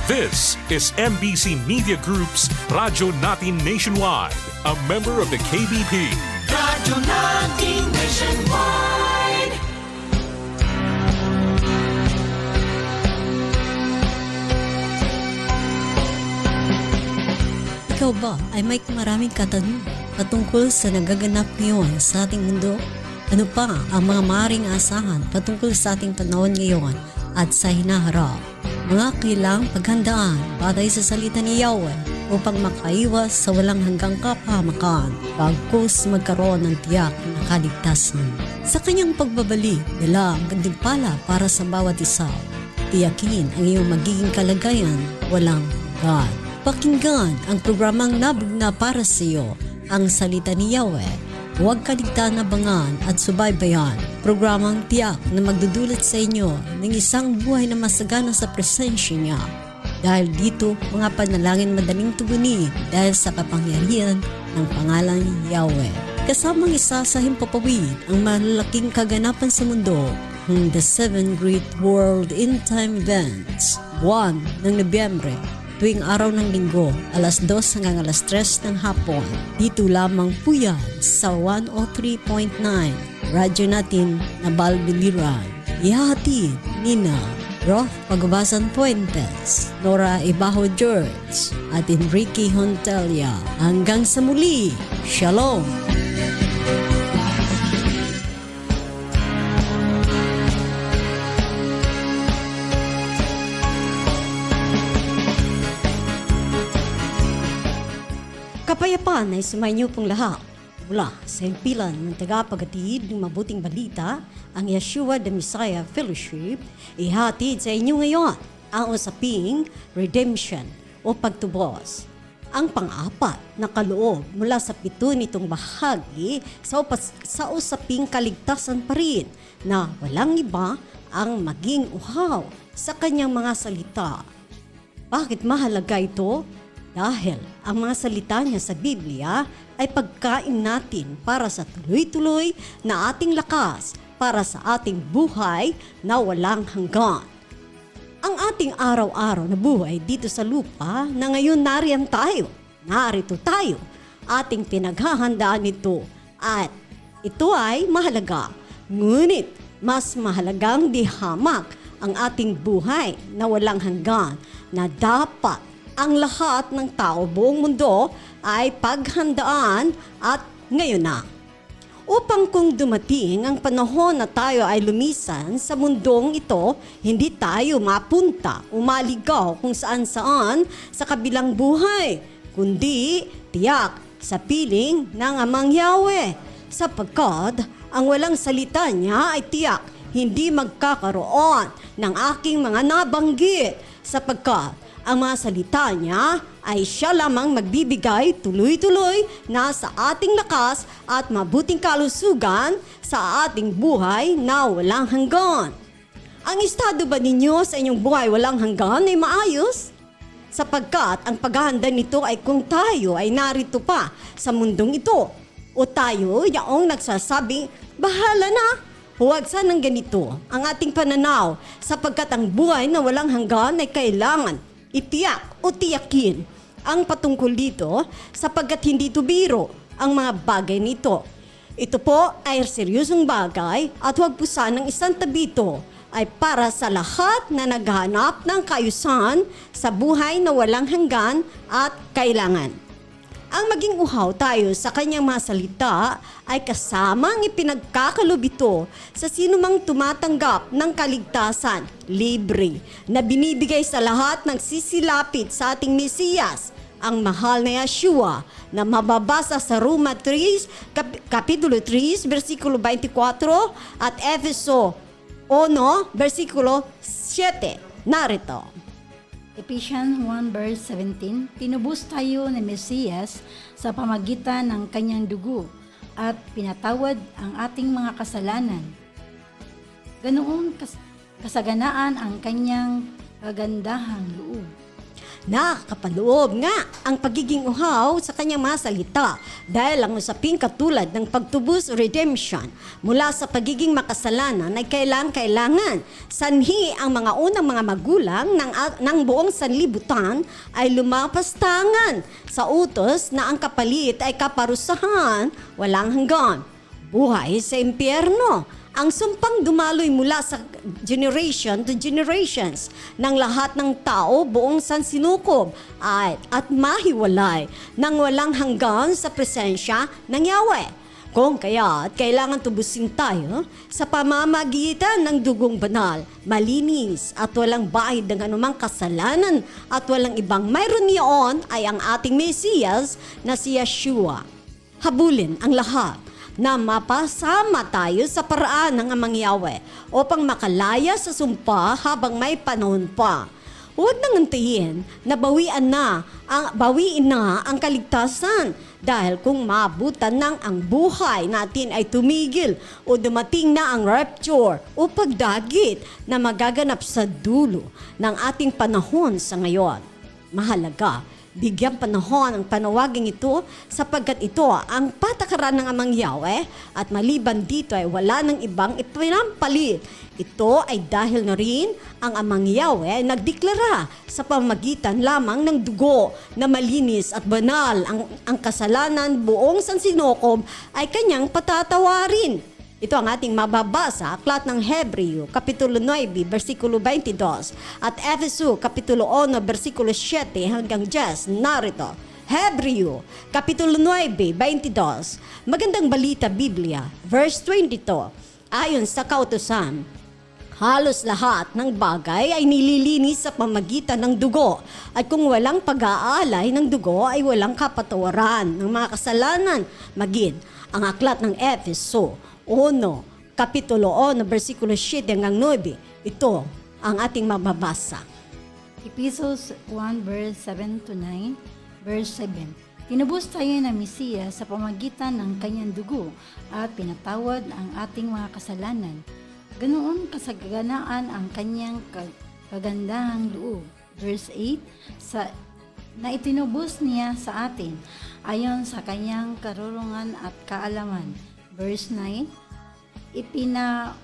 This is MBC Media Group's Radyo Natin Nationwide, a member of the KBP. Radyo Natin Nationwide. Ikaw ba ay may maraming katanungan patungkol sa nagaganap ngayon sa ating mundo? Ano pa ang mga maaaring asahan patungkol sa ating panahon ngayon at sa hinaharap? Mga kailang paghandaan batay sa salita ni Yahweh upang makaiwas sa walang hanggang kapahamakan bagkus magkaroon ng tiyak na kaligtasan. Sa kanyang pagbabalik, dala ang gantimpala para sa bawat isa. Tiyakin ang iyong magiging kalagayan walang hanggan. Pakinggan ang programang nabugna para sa iyo, ang salita ni Yahweh. Huwag kaligtaan-abangan at subaybayan. Programang tiyak na magdudulot sa inyo ng isang buhay na masagana sa presensya niya. Dahil dito, mga panalangin madaling tugunin dahil sa kapangyarihan ng pangalan ni Yahweh. Kasamang isa sa himpapawid ang malalaking kaganapan sa mundo, ang The 7 Great World End Time Events, buwan ng Nobyembre, tuwing araw ng linggo, alas 2 hanggang alas 3 ng hapon. Dito lamang po yan sa 103.9 Radyo Natin na Balbiliran. Ihahatid nina Roth Pagabasan Puentes, Nora Ibaho George at Enrique Hontelia. Hanggang sa muli, Shalom! Kapayapaan ay sumainyo pong lahat. Mula sa himpilan ng tagapaghatid ng mabuting balita, ang Yeshua the Messiah Fellowship, ihatid sa inyo ngayon ang usaping redemption o pagtubos. Ang pang-apat na kaloob mula sa 7 nitong bahagi sa usaping kaligtasan pa rin na walang iba ang maging uhaw sa kanyang mga salita. Bakit mahalaga ito? Dahil ang mga salita niya sa Biblia ay pagkain natin para sa tuloy-tuloy na ating lakas para sa ating buhay na walang hanggan. Ang ating araw-araw na buhay dito sa lupa na ngayon narito tayo, ating pinaghahandaan ito at ito ay mahalaga. Ngunit mas mahalagang dihamak ang ating buhay na walang hanggan na dapat ang lahat ng tao buong mundo ay paghandaan at ngayon na. Upang kung dumating ang panahon na tayo ay lumisan sa mundong ito, hindi tayo mapunta o maligaw kung saan-saan sa kabilang buhay, kundi tiyak sa piling ng Amang Yahweh. Sapagkat ang walang salita niya ay tiyak hindi magkakaroon ng aking mga nabanggit sapagkat ang mga salita niya ay siya lamang magbibigay tuloy-tuloy na sa ating lakas at mabuting kalusugan sa ating buhay na walang hanggan. Ang estado ba ninyo sa inyong buhay walang hanggan ay maayos? Sapagkat ang paghahanda nito ay kung tayo ay narito pa sa mundong ito o tayo yaong nagsasabing, bahala na. Huwag sanang ganito ang ating pananaw sapagkat ang buhay na walang hanggan ay kailangan itiyak o tiyakin ang patungkol dito sapagkat hindi ito biro ang mga bagay nito. Ito po ay seryosong bagay at huwag po sanang isang tabi ito ay para sa lahat na naghahanap ng kaayusan sa buhay na walang hanggan at kailangan. Ang maging uhaw tayo sa kanyang mga salita ay kasamang ipinagkakalob ito sa sinumang tumatanggap ng kaligtasan, libre, na binibigay sa lahat ng sisilapit sa ating Mesiyas, ang mahal na Yeshua, na mababasa sa Roma 3, Kapitulo 3, versikulo 24 at Efeso 1, versikulo 7. Narito. Ephesians 1 verse 17, tinubos tayo ni Mesiyas sa pamagitan ng kanyang dugo at pinatawad ang ating mga kasalanan. Ganoon kasaganaan ang kanyang kagandahang loob. Nakakapaloob nga ang pagiging uhaw sa kanyang mga salita dahil ang usaping katulad ng pagtubos o redemption mula sa pagiging makasalanan ay kailangan. Sanhi ang mga unang mga magulang ng buong sanlibutan ay lumapastangan sa utos na ang kapalit ay kaparusahan walang hanggan. Buhay sa impyerno. Ang sumpang dumaloy mula sa generation to generations ng lahat ng tao buong sansinukob at mahiwalay nang walang hanggan sa presensya ng Yahweh. Kung kaya kailangan tubusin tayo sa pamamagitan ng dugong banal, malinis at walang bahid ng anumang kasalanan at walang ibang mayroon niyon ay ang ating Mesiyas na si Yeshua. Habulin ang lahat na mapasama tayo sa paraan ng Amang Yahweh upang makalaya sa sumpa habang may panahon pa. Huwag nang antayin na bawiin na ang kaligtasan dahil kung maabutan ng ang buhay natin ay tumigil o dumating na ang rapture o pagdagit na magaganap sa dulo ng ating panahon sa ngayon. Mahalaga bigyang panahon ang panawaging ito sapagkat ito ang patakaran ng Amang Yahweh at maliban dito ay wala ng ibang ipinampalit. Ito ay dahil na rin ang Amang Yahweh nagdeklara sa pamagitan lamang ng dugo na malinis at banal ang kasalanan buong sansinukob ay kanyang patatawarin. Ito ang ating mababasa, aklat ng Hebreo, Kapitulo 9, versikulo 22, at Efeso, Kapitulo 1, versikulo 7 hanggang 10. Narito, Hebreo, Kapitulo 9, 22, Magandang Balita Biblia, verse 22, ayon sa kautusan, halos lahat ng bagay ay nililinis sa pamagitan ng dugo at kung walang pag-aalay ng dugo ay walang kapatawaran ng mga kasalanan. Maging ang aklat ng Efeso, Kapitulo 1, versikulo 7 hanggang 9. Ito ang ating mababasa. Ephesus 1 verse 7 to 9, verse 7. Tinubos tayo ng Mesiyas sa pamagitan ng kanyang dugo at pinatawad ang ating mga kasalanan. Ganoon kasaganaan ang kanyang kagandahang loob. Verse 8, na itinubos niya sa atin ayon sa kanyang karunungan at kaalaman. Verse 9, ipinaunawa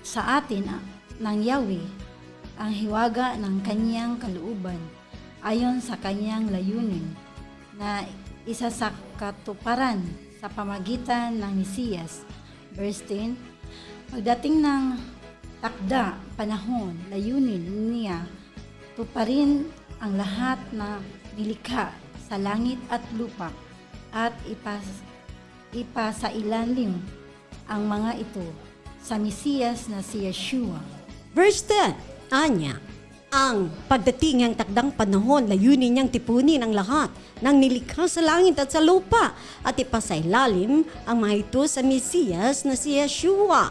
sa atin ng Yahweh ang hiwaga ng kanyang kalooban ayon sa kanyang layunin na isa sa katuparan sa pamagitan ng Mesiyas. Verse 10, pagdating ng takda panahon, layunin niya tuparin ang lahat na nilikha sa langit at lupa at ipasailalim ang mga ito sa Mesiyas na si Yeshua. Verse 10, anya, ang pagdating ng takdang panahon, layunin niyang tipunin ang lahat ng nilikha sa langit at sa lupa at ipasailalim ang mga ito sa Mesiyas na si Yeshua.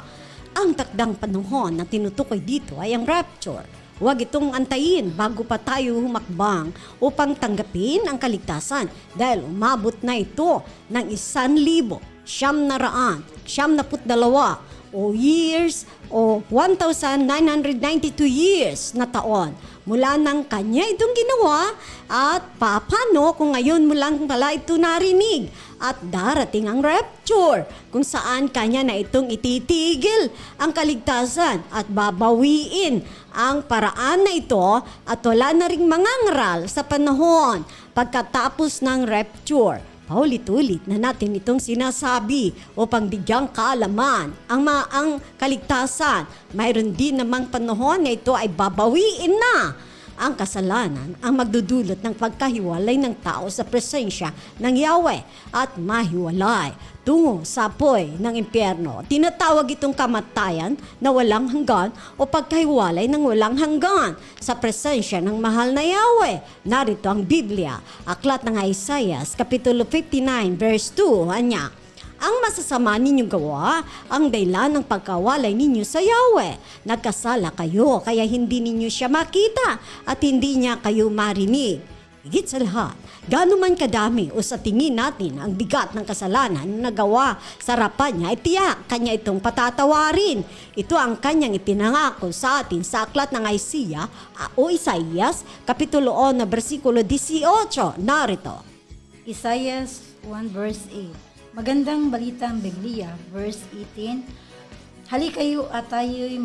Ang takdang panahon na tinutukoy dito ay ang rapture. Huwag itong antayin bago pa tayo humakbang upang tanggapin ang kaligtasan dahil umabot na ito ng 1,992 o years o 1,992 years na taon mula nang kanya itong ginawa at paano kung ngayon mo lang pala ito narinig at darating ang rapture kung saan kanya na itong ititigil ang kaligtasan at babawiin ang paraan na ito at wala na ring mangangaral sa panahon pagkatapos ng rapture. Paulit-ulit na natin itong sinasabi upang bigyang kaalaman ang kaligtasan. Mayroon din namang panahon na ito ay babawiin na. Ang kasalanan ang magdudulot ng pagkahiwalay ng tao sa presensya ng Yahweh at mahiwalay tungo sa apoy ng impyerno. Tinatawag itong kamatayan na walang hanggan o pagkahiwalay ng walang hanggan sa presensya ng mahal na Yahweh. Narito ang Biblia, aklat ng Isaiah, Kapitulo 59, verse 2, anya, ang masasama ninyong gawa, ang dahilan ng pagkawalay ninyo sa Yahweh. Nagkasala kayo, kaya hindi ninyo siya makita at hindi niya kayo marinig. Higit sa lahat, gaano man kadami o sa tingin natin ang bigat ng kasalanan na nagawa sa harapan niya, tiyak kanya itong patatawarin. Ito ang kanyang ipinangako sa atin sa aklat ng Isaías, Kapitulo 1, versikulo 18. Narito. Isaiah 1 verse 8. Magandang balitang Biblia, verse 18. Hali kayo at tayo'y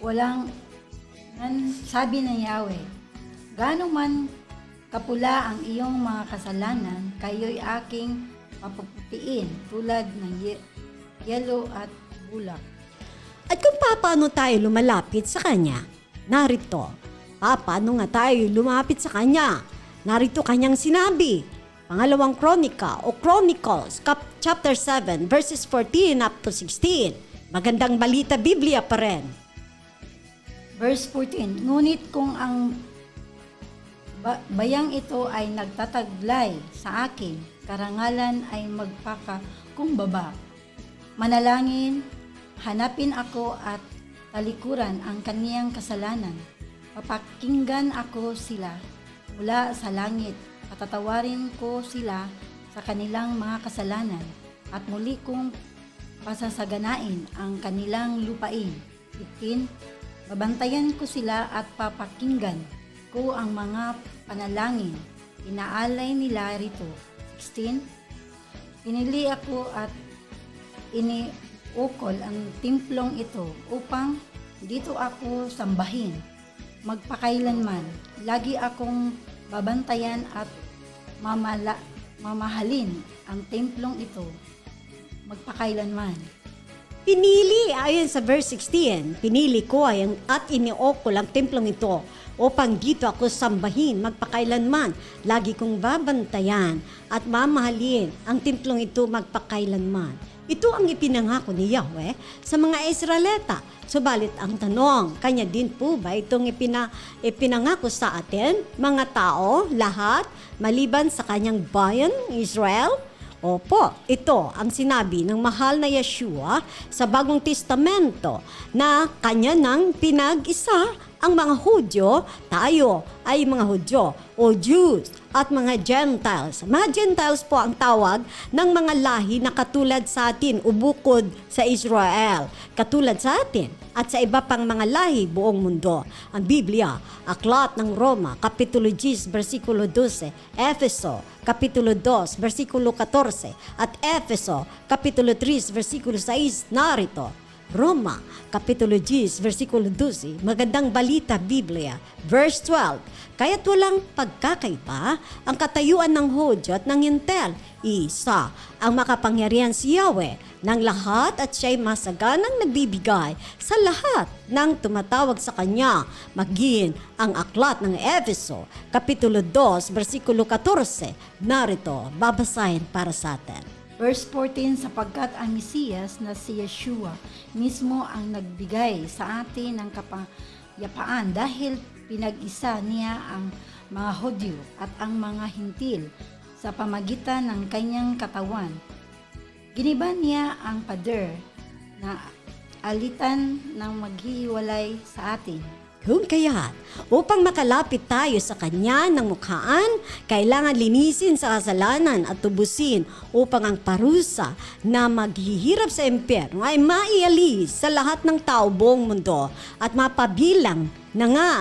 walang sabi ng Yahweh. Gaano man kapula ang iyong mga kasalanan, kayo'y aking papuputiin tulad ng yelo at bulak. At kung paano tayo lumalapit sa Kanya, narito. Paano nga tayo lumapit sa Kanya? Narito Kanyang sinabi. Pangalawang Kronika o Chronicles, chapter 7, verses 14 up to 16. Magandang balita Biblia pa rin. Verse 14. Ngunit kung ang bayang ito ay nagtataglay sa akin, karangalan ay magpakakumbaba. Manalangin, hanapin ako at talikuran ang kaniyang kasalanan. Papakinggan ako sila mula sa langit. Patatawarin ko sila sa kanilang mga kasalanan at muli kong pasasaganain ang kanilang lupain. 15. Babantayan ko sila at papakinggan ko ang mga panalangin. Inaalay nila rito. 16. Pinili ako at iniukol ang templong ito upang dito ako sambahin. Magpakailanman, lagi akong babantayan at mamahalin ang templong ito. Magpakailanman. Pinili, ayon sa verse 16, pinili ko at iniokol ang templong ito upang dito ako sambahin magpakailanman. Lagi kong babantayan at mamahalin ang templong ito magpakailanman. Ito ang ipinangako ni Yahweh sa mga Israelita. Subalit ang tanong, kanya din po ba itong ipinangako sa atin, mga tao, lahat, maliban sa kanyang bayan, Israel? Opo, ito ang sinabi ng mahal na Yeshua sa Bagong Testamento na kanya nang pinag-isa ang mga Hudyo, tayo ay mga Hudyo o Jews at mga Gentiles. Mga Gentiles po ang tawag ng mga lahi na katulad sa atin o bukod sa Israel. Katulad sa atin at sa iba pang mga lahi buong mundo. Ang Biblia, Aklat ng Roma, Kapitulo 10, versikulo 12, Efeso, Kapitulo 2, versikulo 14, at Efeso, Kapitulo 3, versikulo 6, narito. Roma, Kapitulo 10, versikulo 12, Magandang Balita Biblia, verse 12. Kaya't walang pagkakaiba ang katayuan ng Hudyo at ng Hintel. Isa ang makapangyarihan si Yahweh ng lahat at siya'y masaganang nagbibigay sa lahat ng tumatawag sa Kanya. Maging ang aklat ng Efeso, Kapitulo 2, versikulo 14. Narito, babasahin para sa atin. Verse 14, sapagkat ang Mesiyas na si Yeshua mismo ang nagbigay sa atin ng kapayapaan dahil pinag-isa niya ang mga Hudyo at ang mga Hintil sa pamagitan ng kanyang katawan. Giniba niya ang pader na alitan ng maghihiwalay sa atin. Kung kaya't, upang makalapit tayo sa Kanya ng mukhaan, kailangan linisin sa kasalanan at tubusin upang ang parusa na maghihirap sa impyerno ay maialis sa lahat ng tao buong mundo at mapabilang na nga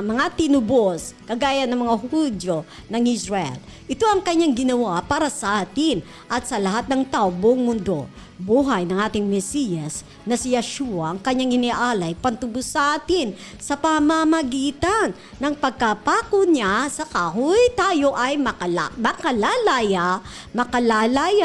mga tinubos kagaya ng mga Hudyo ng Israel. Ito ang Kanyang ginawa para sa atin at sa lahat ng tao buong mundo. Buhay ng ating Mesiyas na si Yeshua ang Kanyang inialay pantubos sa atin sa pamamagitan ng pagkapako niya sa kahoy. Tayo ay makalalaya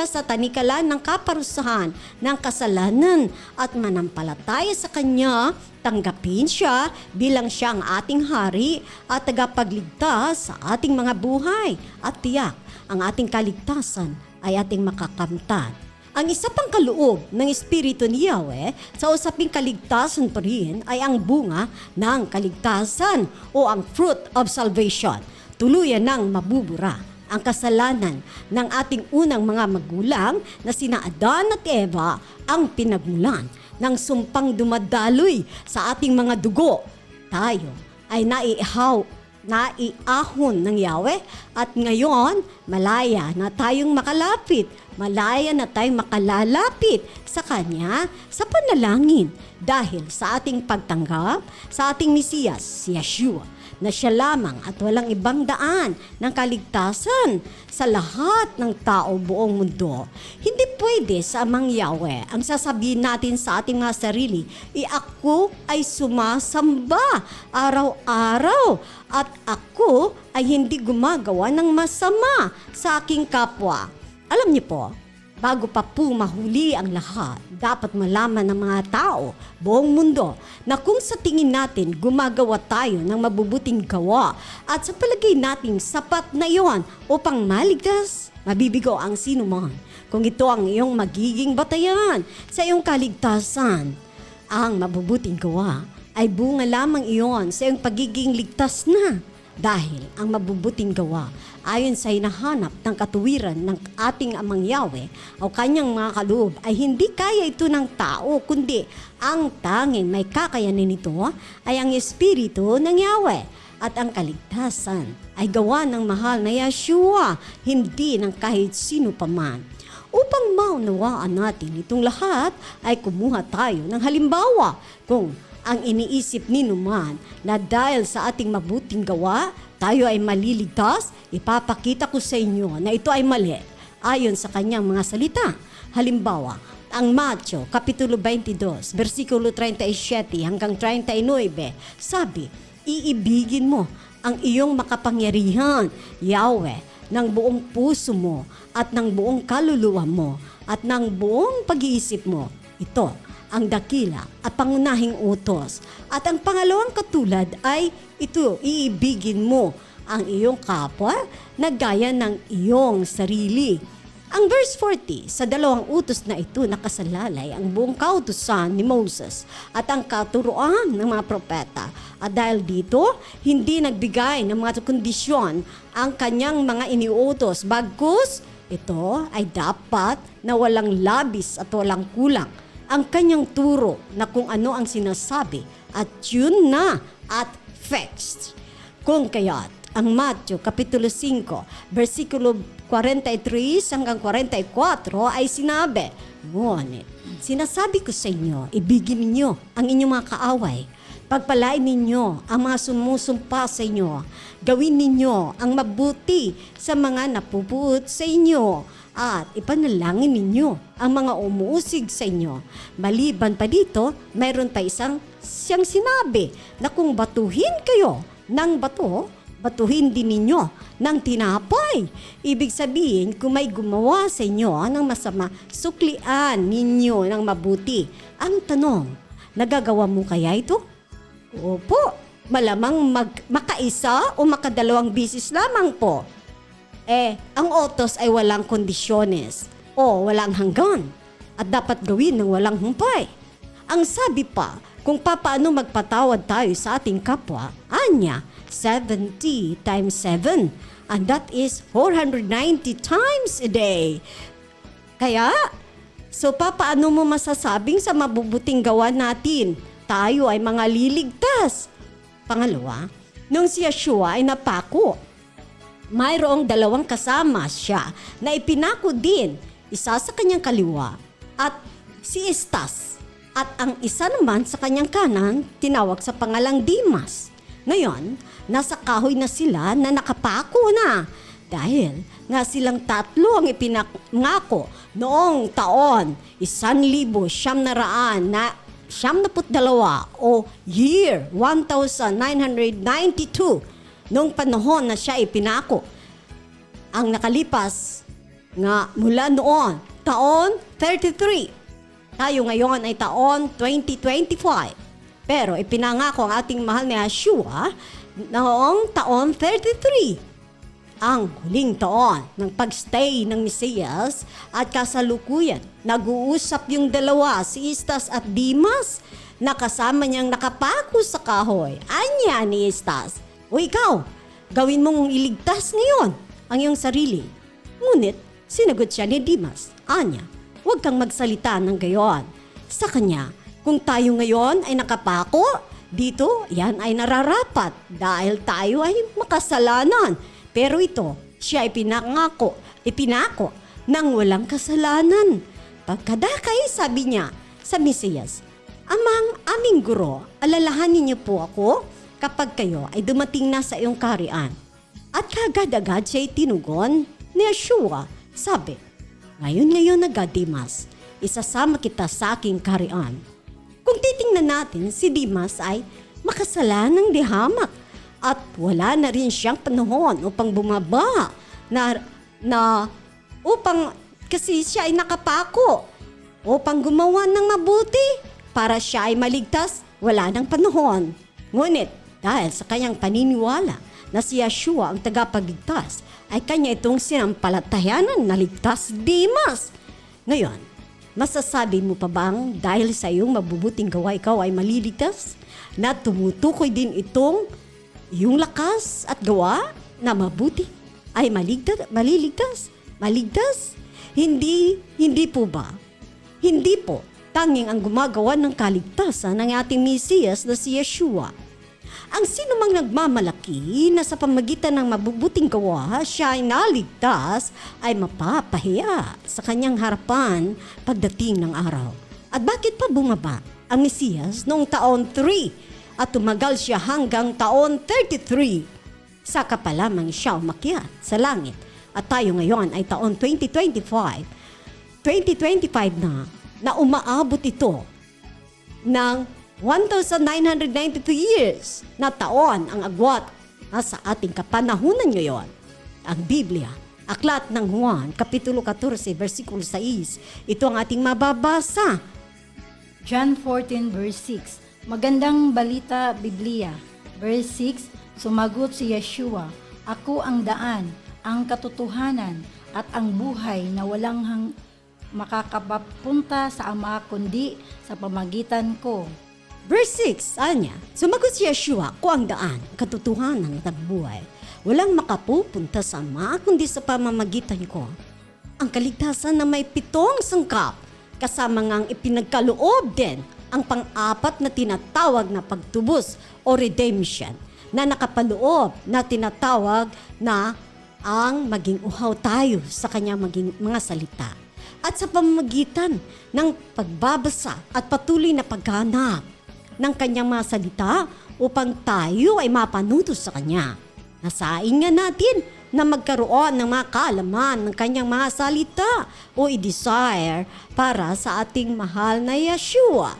sa tanikalan ng kaparusahan ng kasalanan at manampalataya sa Kanya. Tanggapin siya bilang siya ang ating hari at tagapagligtas sa ating mga buhay at tiyak ang ating kaligtasan ay ating makakamtan. Ang isa pang kaloob ng Espiritu ni Yahweh sa usaping kaligtasan pa rin ay ang bunga ng kaligtasan o ang fruit of salvation. Tuluyan nang mabubura ang kasalanan ng ating unang mga magulang na sina Adan at Eva ang pinagmulan ng sumpang dumadaloy sa ating mga dugo. Tayo ay naiihaw naiahon ng Yahweh at ngayon malaya na tayong makalapit, malaya na tayong makalalapit sa Kanya sa panalangin dahil sa ating pagtanggap sa ating Mesiyas, si Yeshua, na siya lamang at walang ibang daan ng kaligtasan sa lahat ng tao buong mundo. Hindi pwede sa Amang Yahweh ang sasabihin natin sa ating mga sarili, ako ay sumasamba araw-araw at ako ay hindi gumagawa ng masama sa aking kapwa. Alam niyo po, bago pa po mahuli ang lahat, dapat malaman ng mga tao, buong mundo, na kung sa tingin natin gumagawa tayo ng mabubuting gawa at sa palagay natin sapat na iyon upang maligtas, mabibigo ang sino man. Kung ito ang iyong magiging batayan sa iyong kaligtasan, ang mabubuting gawa ay bunga lamang iyon sa iyong pagiging ligtas na. Dahil ang mabubuting gawa ayon sa hinahanap ng katuwiran ng ating Amang Yahweh o kanyang mga kaloob ay hindi kaya ito ng tao, kundi ang tanging may kakayanin nito ay ang Espiritu ng Yahweh. At ang kaligtasan ay gawa ng mahal na Yeshua, hindi ng kahit sino paman. Upang maunawaan natin itong lahat ay kumuha tayo ng halimbawa kung ang iniisip ni Numan na dahil sa ating mabuting gawa, tayo ay maliligtas, ipapakita ko sa inyo na ito ay mali ayon sa kanyang mga salita. Halimbawa, ang Mateo, Kapitulo 22, versikulo 37 hanggang 39, sabi, iibigin mo ang iyong makapangyarihan, Yahweh, ng buong puso mo at ng buong kaluluwa mo at ng buong pag-iisip mo. Ito ang dakila at pangunahing utos. At ang pangalawang katulad ay ito, iibigin mo ang iyong kapwa na gaya ng iyong sarili. Ang verse 40, sa dalawang utos na ito nakasalalay ang buong kautusan ni Moses at ang katuruan ng mga propeta. At dahil dito, hindi nagbigay ng mga kondisyon ang kanyang mga iniutos. Bagkus, ito ay dapat na walang labis at walang kulang ang kanyang turo na kung ano ang sinasabi at yun na at fixed. Kung kaya't ang Mateo Kapitulo 5, versikulo 43 hanggang 44 ay sinabi, ngunit sinasabi ko sa inyo, ibigin ninyo ang inyong mga kaaway, pagpalain ninyo ang mga sumusumpa sa inyo, gawin ninyo ang mabuti sa mga napupuot sa inyo, at ipanalangin ninyo ang mga umuusig sa inyo. Maliban pa dito, mayroon pa siyang sinabi na kung batuhin kayo ng bato, batuhin din ninyo ng tinapay. Ibig sabihin, kung may gumawa sa inyo ng masama, suklian ninyo ng mabuti. Ang tanong, nagagawa mo kaya ito? Opo, malamang makaisa o makadalawang bisis lamang po. Ang utos ay walang kondisyones o walang hanggan at dapat gawin ng walang humpay. Ang sabi pa, kung paano magpatawad tayo sa ating kapwa, anya, 70 times 7, and that is 490 times a day. Kaya, so paano mo masasabing sa mabubuting gawa natin, tayo ay mga liligtas? Pangalawa, nung si Yeshua ay napako, mayroong dalawang kasama siya na ipinako din, isa sa kanyang kaliwa at si Estas, at ang isa naman sa kanyang kanan tinawag sa pangalang Dimas. Ngayon, nasa kahoy na sila na nakapako na dahil nga silang tatlo ang ipinangako noong taon 1992 o year 1992. Noong panahon na siya ipinako. Ang nakalipas nga mula noon, taon 33. Tayo ngayon ay taon 2025. Pero ipinangako ang ating mahal na Yeshua noong taon 33. Ang huling taon ng pagstay ng Mesiyas at kasalukuyan, nag-uusap yung dalawa, si Estas at Dimas, na kasama niyang nakapako sa kahoy. Anya ni Estas, o ikaw, gawin mong iligtas ngayon ang iyong sarili. Ngunit, sinagot siya ni Dimas, anya, huwag kang magsalita ng gayon. Sa kanya, kung tayo ngayon ay nakapako, Dito, yan ay nararapat dahil tayo ay makasalanan. Pero ito, siya ay ipinako ng walang kasalanan. Pagkadakay, sabi niya sa Mesiyas, aming guro, alalahanin niyo po ako kapag kayo ay dumating na sa iyong kaharian. At kagad-agad siya'y tinugon ni Yeshua, sabi, ngayon agad, Dimas, isasama kita sa aking kaharian. Kung titingnan natin, si Dimas ay makasalanang dihamak at wala na rin siyang panahon upang bumaba kasi siya ay nakapako upang gumawa ng mabuti para siya ay maligtas, wala ng panahon. Ngunit dahil sa kanyang paniniwala na si Yeshua ang tagapagligtas, ay kanya itong sinampalatayanan na ligtas Dimas. Ngayon, masasabi mo pa bang dahil sa iyong mabubuting gawa ikaw ay maliligtas? Na tumutukoy din itong iyong lakas at gawa na mabuti ay maligtas? Hindi po ba? Hindi po. Tanging ang gumagawa ng kaligtasan ng ating Mesiyas na si Yeshua. Ang sinumang nagmamalaki na sa pamagitan ng mabubuting gawa siya ay naligtas ay mapapahiya sa kanyang harapan pagdating ng araw. At bakit pa bumaba ang Mesiyas noong taon 3 at tumagal siya hanggang taon 33? Saka pa lamang siya umakyat sa langit. At tayo ngayon ay taon 2025 na umaabot ito ng 1,992 years na taon ang agwat sa ating kapanahunan ngayon. Ang Biblia, Aklat ng Juan, Kapitulo 14, versikulo 6. Ito ang ating mababasa. John 14 verse 6. Magandang balita Biblia. Verse 6, sumagot si Yeshua, ako ang daan, ang katotohanan at ang buhay na walang makakapapunta sa Ama kundi sa pamagitan ko. Verse 6, anya, sumagot si Yeshua, ako ang daan, katotohanan at ang buhay. Walang makapupunta sa Ama kundi sa pamamagitan ko. Ang kaligtasan na may 7 sangkap, kasama ngang ipinagkaloob din ang pang-apat na tinatawag na pagtubos o redemption, na nakapaloob na tinatawag na ang maging uhaw tayo sa kanyang mga salita. At sa pamamagitan ng pagbabasa at patuloy na paghanap ng kanyang mga salita upang tayo ay mapanuto sa kanya. Nasain nga natin na magkaroon ng mga kaalaman ng kanyang mga salita o i-desire para sa ating mahal na Yeshua.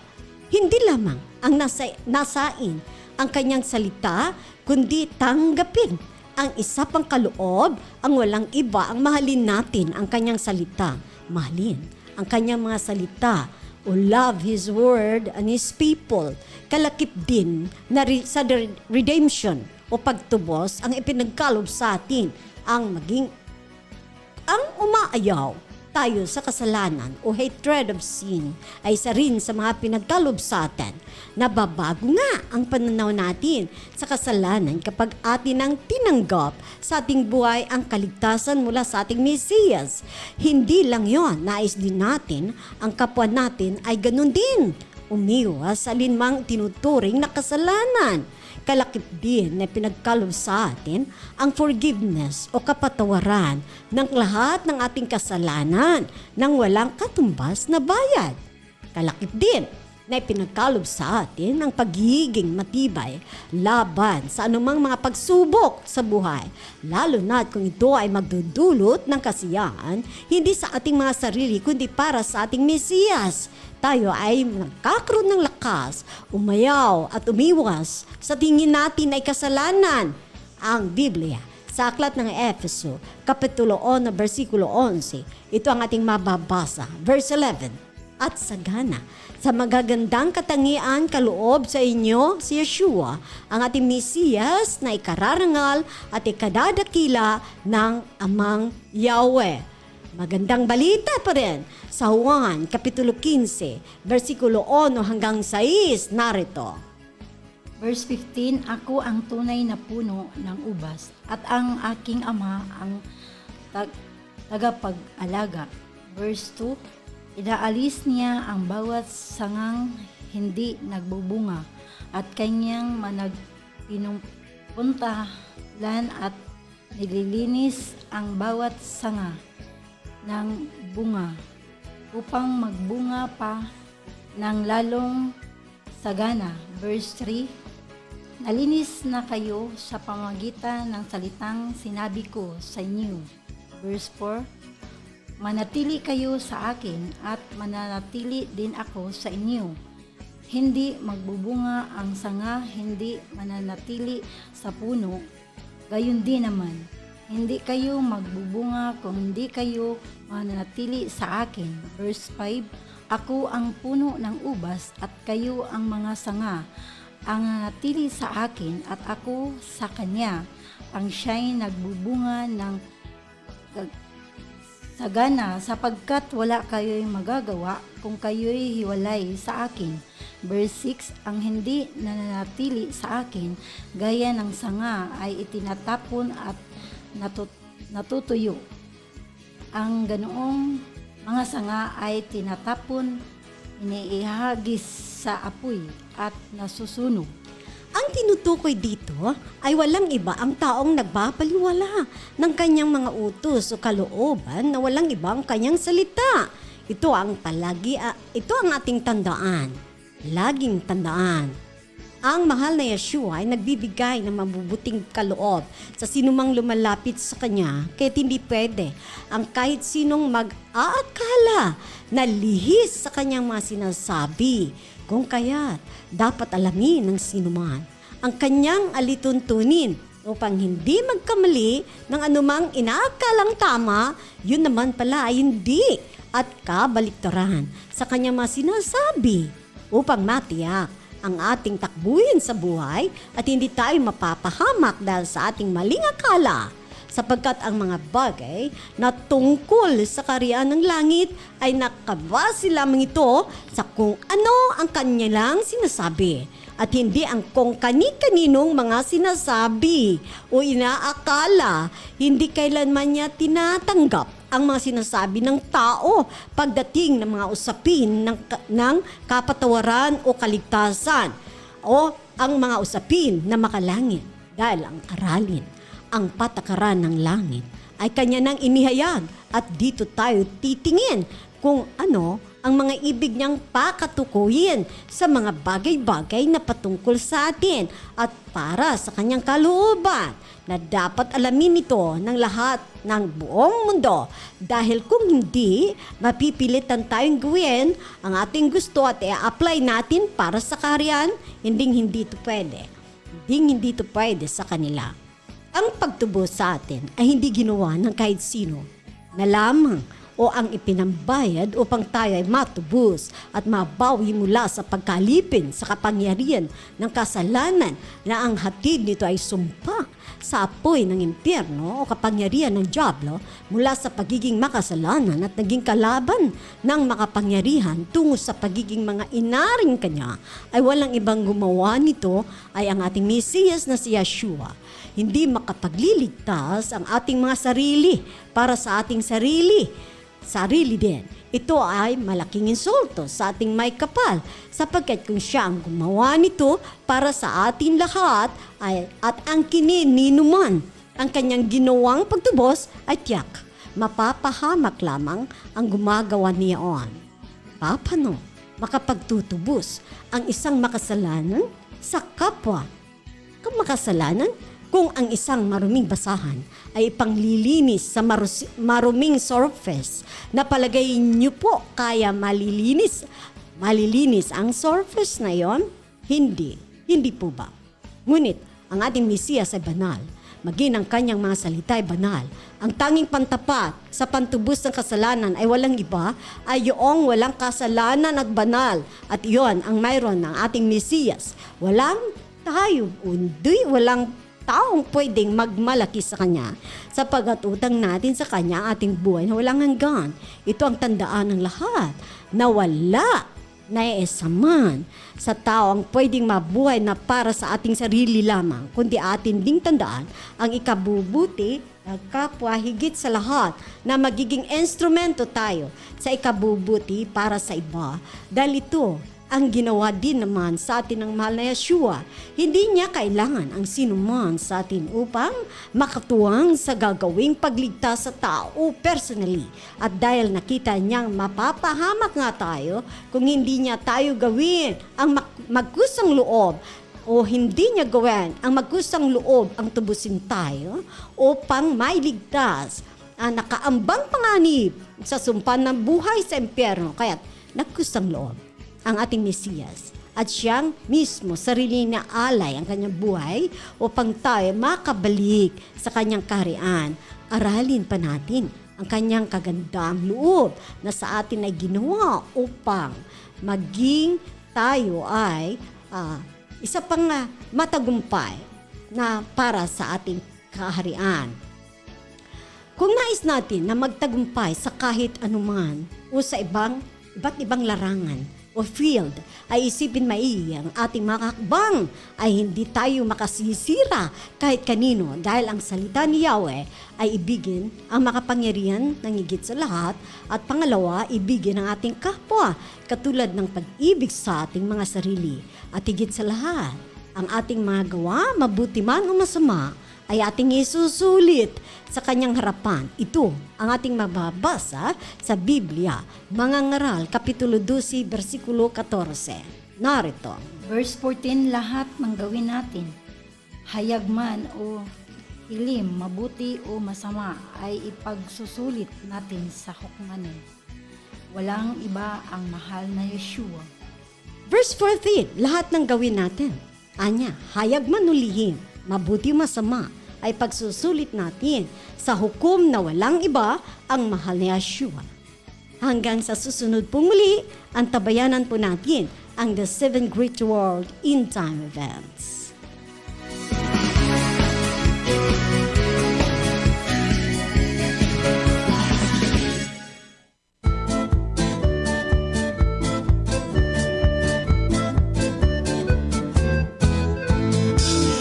Hindi lamang ang nasain ang kanyang salita, kundi tanggapin ang isa pang kaloob, ang walang iba, ang mahalin natin ang kanyang salita. Mahalin ang kanyang mga salita o love His word and His people. Kalakip din na sa redemption o pagtubos ang ipinagkalob sa atin ang umaayaw tayo sa kasalanan o hatred of sin ay isa rin sa mga pinagkalob sa atin. Nababago nga ang pananaw natin sa kasalanan kapag atin ang tinanggap sa ating buhay ang kaligtasan mula sa ating Mesiyas. Hindi lang yon, nais din natin ang kapwa natin ay ganun din. Umiwas sa alinmang tinuturing na kasalanan. Kalakip din na pinagkalob sa atin ang forgiveness o kapatawaran ng lahat ng ating kasalanan nang walang katumbas na bayad. Kalakip din na pinagkalob sa atin ang pagiging matibay laban sa anumang mga pagsubok sa buhay, lalo na kung ito ay magdudulot ng kasiyahan hindi sa ating mga sarili kundi para sa ating Mesiyas. Tayo ay nagkakaroon ng lakas, umayaw at umiwas sa tingin natin ay kasalanan. Ang Biblia sa Aklat ng Efeso, Kapitulo 1, versikulo 11, ito ang ating mababasa. Verse 11, at sagana sa magagandang katangian kaloob sa inyo si Yeshua, ang ating Mesiyas na ikararangal at ikadadakila ng Amang Yahweh. Magandang balita pa rin sa Juan, Kapitulo 15, versikulo 1 hanggang 6, narito. Verse 15, ako ang tunay na puno ng ubas at ang aking ama ang tagapag-alaga. Verse 2, inaalis niya ang bawat sangang hindi nagbubunga at kanyang pinumpuntahan at nililinis ang bawat sanga ng bunga upang magbunga pa ng lalong sagana. Verse 3, nalinis na kayo sa pamamagitan ng salitang sinabi ko sa inyo. Verse 4, manatili kayo sa akin at mananatili din ako sa inyo. Hindi magbubunga ang sanga, hindi mananatili sa puno. Gayon din naman, hindi kayo magbubunga kung hindi kayo mananatili sa akin. Verse 5, ako ang puno ng ubas at kayo ang mga sanga. Ang nanatili sa akin at ako sa kanya, ang siya'y nagbubunga ng sagana sapagkat wala kayo'y magagawa kung kayo'y hiwalay sa akin. Verse 6, ang hindi nananatili sa akin, gaya ng sanga ay itinatapon at natutuyo. Ang ganoong mga sanga ay tinatapon, iniihagis sa apoy at nasusunog. Ang tinutukoy dito ay walang iba ang taong nagbabaliwala ng kanyang mga utos o kalooban na walang ibang kanyang salita. Ito ang ating tandaan. Laging tandaan. Ang mahal na Yeshua ay nagbibigay ng mabubuting kaloob sa sinumang lumalapit sa Kanya, kaya't hindi pwede ang kahit sinong mag-aakala na lihis sa Kanyang mga sinasabi. Kung kaya't dapat alamin ng sinuman ang Kanyang alituntunin upang hindi magkamali ng anumang inaakalang tama, yun naman pala ay hindi at kabaliktaran sa Kanyang mga sinasabi upang matiyak ang ating takbuhin sa buhay at hindi tayo mapapahamak dahil sa ating maling akala, sapagkat ang mga bagay na tungkol sa kaharian ng langit ay nakabase lamang ito sa kung ano ang kanilang sinasabi at hindi ang kung kani-kaninong mga sinasabi o inaakala. Hindi kailanman niya tinatanggap ang mga sinasabi ng tao pagdating ng mga usapin ng kapatawaran o kaligtasan o ang mga usapin na makalangit, dahil ang aralin, ang patakaran ng langit ay kanya nang inihayag at dito tayo titingin kung ano ang mga ibig niyang pakatukuyin sa mga bagay-bagay na patungkol sa atin at para sa kanyang kalooban na dapat alamin ito ng lahat ng buong mundo, dahil kung hindi, mapipilitan tayong gawin ang ating gusto at i-apply natin para sa kaharian, hindi ito pwede. Hindi ito pwede sa kanila. Ang pagtubo sa atin ay hindi ginawa ng kahit sino na lamang o ang ipinambayad upang tayo ay matubos at mabawi mula sa pagkalipin sa kapangyarihan ng kasalanan na ang hatid nito ay sumpa sa apoy ng impyerno o kapangyarihan ng dyablo mula sa pagiging makasalanan at naging kalaban ng makapangyarihan tungo sa pagiging mga inaring kanya, ay walang ibang gumawa nito ay ang ating Mesiyas na si Yeshua. Hindi makapagliligtas ang ating mga sarili para sa ating sarili din. Ito ay malaking insulto sa ating may kapal, sapagkat kung siya ang gumawa nito para sa atin lahat at ang kinininuman ang kanyang ginawang pagtubos ay tiyak, mapapahamak lamang ang gumagawa niyaon. Paano makapagtutubos ang isang makasalanan sa kapwa makasalanan kung ang isang maruming basahan ay ipanglilinis sa maruming surface na palagay niyo po kaya malilinis ang surface na yon? Hindi po ba? Ngunit ang ating Mesiyas ay banal, maging ang kanyang mga salita ay banal. Ang tanging pantapat sa pantubos ng kasalanan ay walang iba, ay yoong walang kasalanan at banal, at iyon ang mayroon ng ating Mesiyas. Walang taong pwedeng magmalaki sa Kanya sapagkat utang natin sa Kanya ang ating buhay na walang hanggan. Ito ang tandaan ng lahat na wala naisaman sa tao ang pwedeng mabuhay na para sa ating sarili lamang, kundi atin ding tandaan ang ikabubuti ng kapwa higit sa lahat na magiging instrumento tayo sa ikabubuti para sa iba. Dahil ito ang ginawa din naman sa atin ng mahal na Yeshua. Hindi niya kailangan ang sinuman sa atin upang makatuwang sa gagawing pagligtas sa tao personally. At dahil nakita niyang mapapahamak nga tayo kung hindi niya tayo gawin ang magkusang loob o hindi niya gawin ang magkusang loob ang tubusin tayo upang mailigtas ang nakaambang panganib sa sumpan ng buhay sa impyerno. Kaya't nagkusang loob ang ating Mesiyas at siyang mismo sarili na alay ang kanyang buhay upang tayo makabalik sa kanyang kaharian. Aralin pa natin ang kanyang kagandang loob na sa atin ay ginawa upang maging tayo ay isa pang matagumpay na para sa ating kaharian. Kung nais natin na magtagumpay sa kahit anuman o sa iba't ibang larangan o field, ay isipin maigi ang ating mga hakbang ay hindi tayo makasisira kahit kanino dahil ang salita ni Yahweh ay ibigin ang makapangyarihan ng higit sa lahat at pangalawa, ibigin ang ating kapwa katulad ng pag-ibig sa ating mga sarili at higit sa lahat, ang ating mga gawa, mabuti man o masama, ay ating isusulit sa kanyang harapan. Ito ang ating mababasa sa Biblia, Mga Ngaral, Kapitulo 12, versikulo 14. Narito. Verse 14, lahat ng gawin natin, hayag man o hilim, mabuti o masama, ay ipagsusulit natin sa hukmanan. Walang iba ang mahal na Yeshua. Verse 14, lahat ng gawin natin. Anya, hayag man o lihim, mabuti o masama, ay pagsusulit natin sa hukom na walang iba ang mahal ni Yeshua. Hanggang sa susunod pong muli, ang tabayanan po natin ang The 7 Great World in Time Events.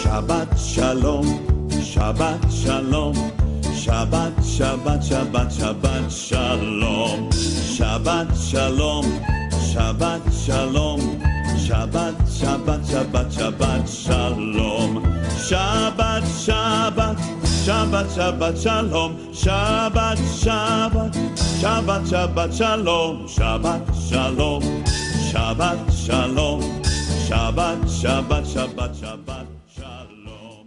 Shabbat Shalom, Shabbat Shalom, Shabbat, Shabbat, Shabbat, Shabbat Shalom, Shabbat Shalom, Shabbat Shalom, Shabbat, Shabbat, Shabbat, Shabbat Shalom, Shabbat, Shabbat, Shabbat, Shabbat Shalom, Shabbat, Shabbat, Shabbat, Shabbat Shalom, Shabbat Shalom, Shabbat Shalom, Shabbat, Shabbat, Shabbat, Shabbat.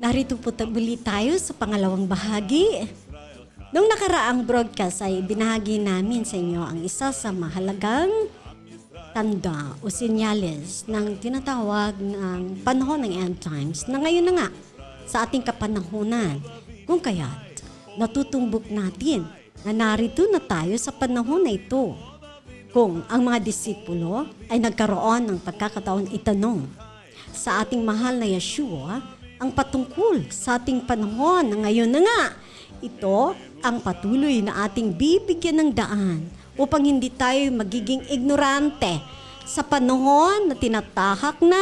Narito po muli tayo sa pangalawang bahagi. Noong nakaraang broadcast ay binahagi namin sa inyo ang isa sa mahalagang tanda o senyales ng tinatawag ng panahon ng end times na ngayon na nga sa ating kapanahunan. Kung kaya't natutumbok natin na narito na tayo sa panahon na ito. Kung ang mga disipulo ay nagkaroon ng pagkakataon itanong sa ating mahal na Yeshua ang patungkol sa ating panahon na ngayon na nga. Ito ang patuloy na ating bibigyan ng daan upang hindi tayo magiging ignorante sa panahon na tinatahak na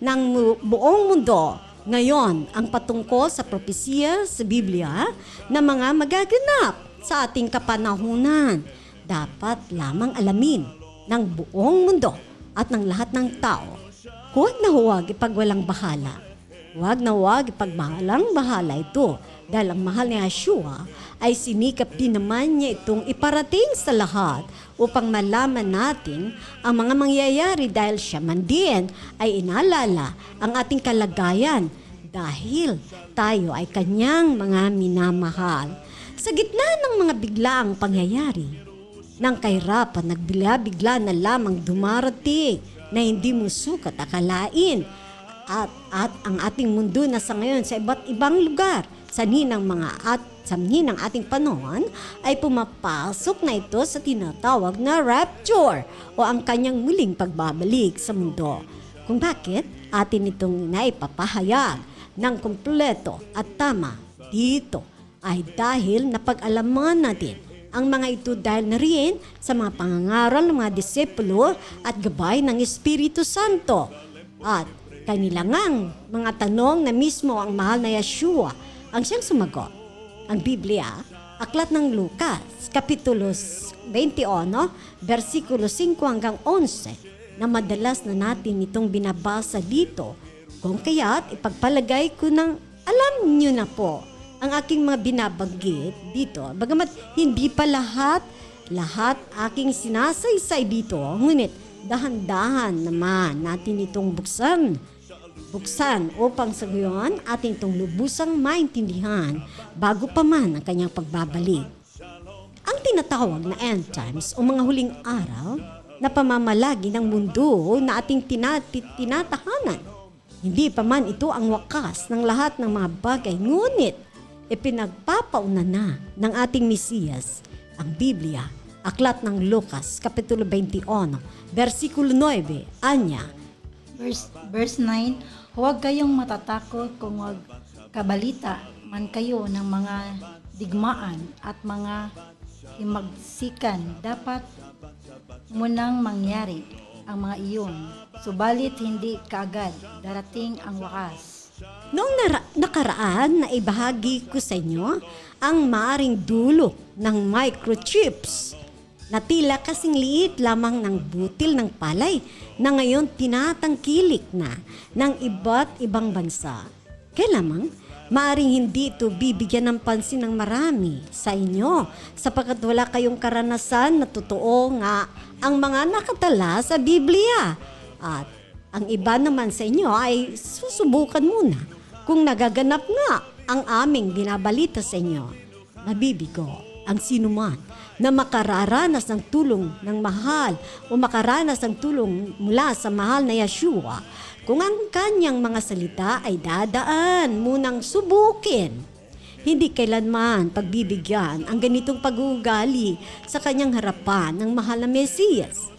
ng buong mundo. Ngayon, ang patungkol sa propesya sa Biblia na mga magaganap sa ating kapanahunan. Dapat lamang alamin ng buong mundo at ng lahat ng tao. Huwag na huwag ipagwalang bahala. Huwag na huwag ipagbahalang bahala ito dahil ang mahal ni Yeshua ay sinikap din naman niya itong iparating sa lahat upang malaman natin ang mga mangyayari dahil siya man din ay inaalala ang ating kalagayan dahil tayo ay kanyang mga minamahal. Sa gitna ng mga biglaang pangyayari, ng kahirapan, nagbigla-bigla na lamang dumarating na hindi mo sukat akalain at ang ating mundo na sa ngayon sa iba't ibang lugar sa ninang ating panahon ay pumapasok na ito sa tinatawag na rapture o ang kanyang muling pagbabalik sa mundo. Kung bakit atin itong naipapahayag ng kumpleto at tama dito ay dahil napag-alaman natin ang mga ito dahil na rin sa mga pangangaral ng mga disipulo at gabay ng Espiritu Santo at kanilangang mga tanong na mismo ang mahal na Yeshua ang siyang sumagot. Ang Biblia, Aklat ng Lucas, Kapitulo 21, versikulo 5 hanggang 11. na madalas na natin itong binabasa dito. Kung kaya't ipagpalagay ko ng alam nyo na po ang aking mga binabanggit dito. Bagamat hindi pa lahat aking sinasaysay dito, ngunit dahan-dahan naman natin itong buksan upang sa gayon ating itong lubusang maintindihan bago pa man ang kanyang pagbabalik. Ang tinatawag na end times o mga huling araw na pamamalagi ng mundo na ating tinatahanan. Hindi pa man ito ang wakas ng lahat ng mga bagay, ngunit ipinagpapauna na ng ating Mesiyas, ang Biblia, aklat ng Lucas, Kapitulo 21, versikulo 9, anya. Verse 9, huwag kayong matatakot kung wag kabalita man kayo ng mga digmaan at mga himagsikan. Dapat munang mangyari ang mga iyon, subalit hindi kaagad darating ang wakas. Noong nakaraan na ibahagi ko sa inyo ang maaring dulot ng microchips na tila kasing liit lamang ng butil ng palay na ngayon tinatangkilik na ng iba't ibang bansa. Kaya lamang, maaring hindi ito bibigyan ng pansin ng marami sa inyo sapagkat wala kayong karanasan na totoo nga ang mga nakatala sa Biblia. At ang iba naman sa inyo ay susubukan muna kung nagaganap nga ang aming binabalita sa inyo. Nabibigo ang sinuman na makararanas ng tulong ng mahal o makaranas ng tulong mula sa mahal na Yeshua kung ang kanyang mga salita ay dadaan munang subukin. Hindi kailanman pagbibigyan ang ganitong pag-uugali sa kanyang harapan ng mahal na Mesiyas.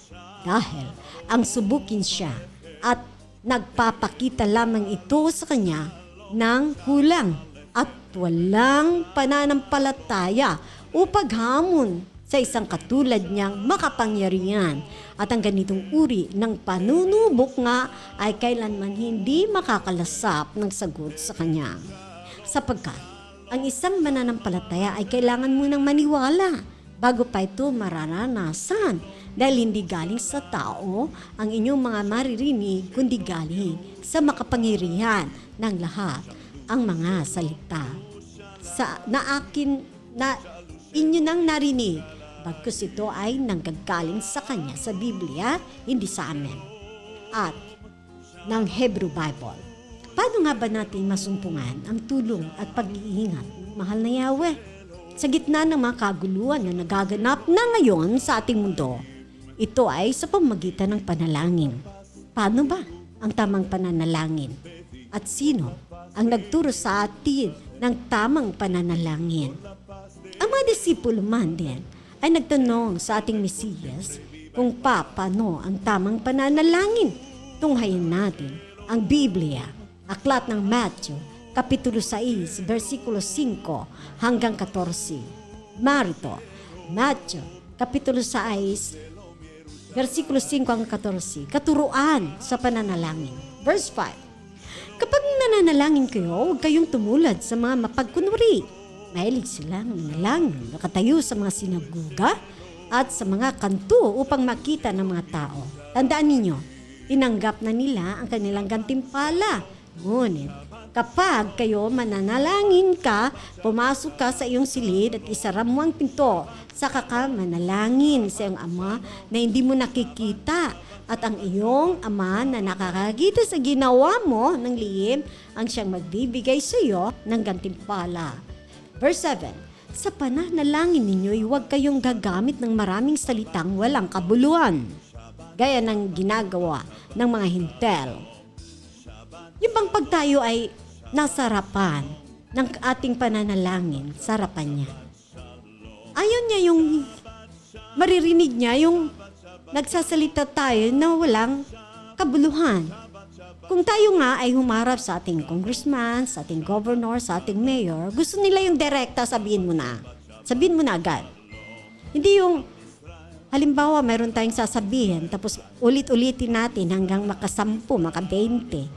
Dahil ang subukin siya at nagpapakita lamang ito sa kanya ng kulang at walang pananampalataya o paghamon sa isang katulad niyang makapangyarihan. At ang ganitong uri ng panunubok nga ay kailanman hindi makakalasap ng sagot sa kanya. Sapagkat ang isang mananampalataya ay kailangan munang maniwala bago pa ito mararanasan, dahil hindi galing sa tao ang inyong mga maririnig, kundi galing sa makapangyarihan ng lahat ang mga salita na inyo nang narinig, bagkus ito ay nanggagaling sa kanya sa Biblia, hindi sa amin, at ng Hebrew Bible. Paano nga ba natin masumpungan ang tulong at pag-iingat ng mahal na Yahweh sa gitna ng mga kaguluhan na nagaganap na ngayon sa ating mundo? Ito ay sa pamamagitan ng panalangin. Paano ba ang tamang pananalangin? At sino ang nagturo sa atin ng tamang pananalangin? Ang mga disipulo man din ay nagtanong sa ating Mesiyas kung paano ang tamang pananalangin. Tunghayan natin ang Biblia, aklat ng Matthew, Kapitulo 6, versikulo 5 hanggang 14. Marito, Matthew, Kapitulo 6, versikulo 5 hanggang 14. Katuruan sa pananalangin. Verse 5. Kapag nananalangin kayo, huwag kayong tumulad sa mga mapagkunwari. Mahilig silang manalangin, nakatayo sa mga sinaguga at sa mga kanto upang makita ng mga tao. Tandaan ninyo, tinanggap na nila ang kanilang gantimpala. Ngunit, kapag kayo mananalangin ka, pumasok ka sa iyong silid at isara mo ang pinto, saka ka manalangin sa iyong ama na hindi mo nakikita, at ang iyong ama na nakakakita sa ginawa mo ng lihim ang siyang magbibigay sa iyo ng gantimpala. Verse 7, sa pananalangin ninyo, huwag kayong gagamit ng maraming salitang walang kabuluhan, gaya ng ginagawa ng mga hintel. Yung bang pag tayo ay nasa harapan ng ating pananalangin, sa harapan niya, ayaw niya yung maririnig niya yung nagsasalita tayo na walang kabuluhan. Kung tayo nga ay humarap sa ating congressman, sa ating governor, sa ating mayor, gusto nila yung direkta, sabihin mo na. Sabihin mo na agad. Hindi yung, halimbawa, mayroon tayong sasabihin, tapos ulit-ulitin natin hanggang maka-10, maka-20.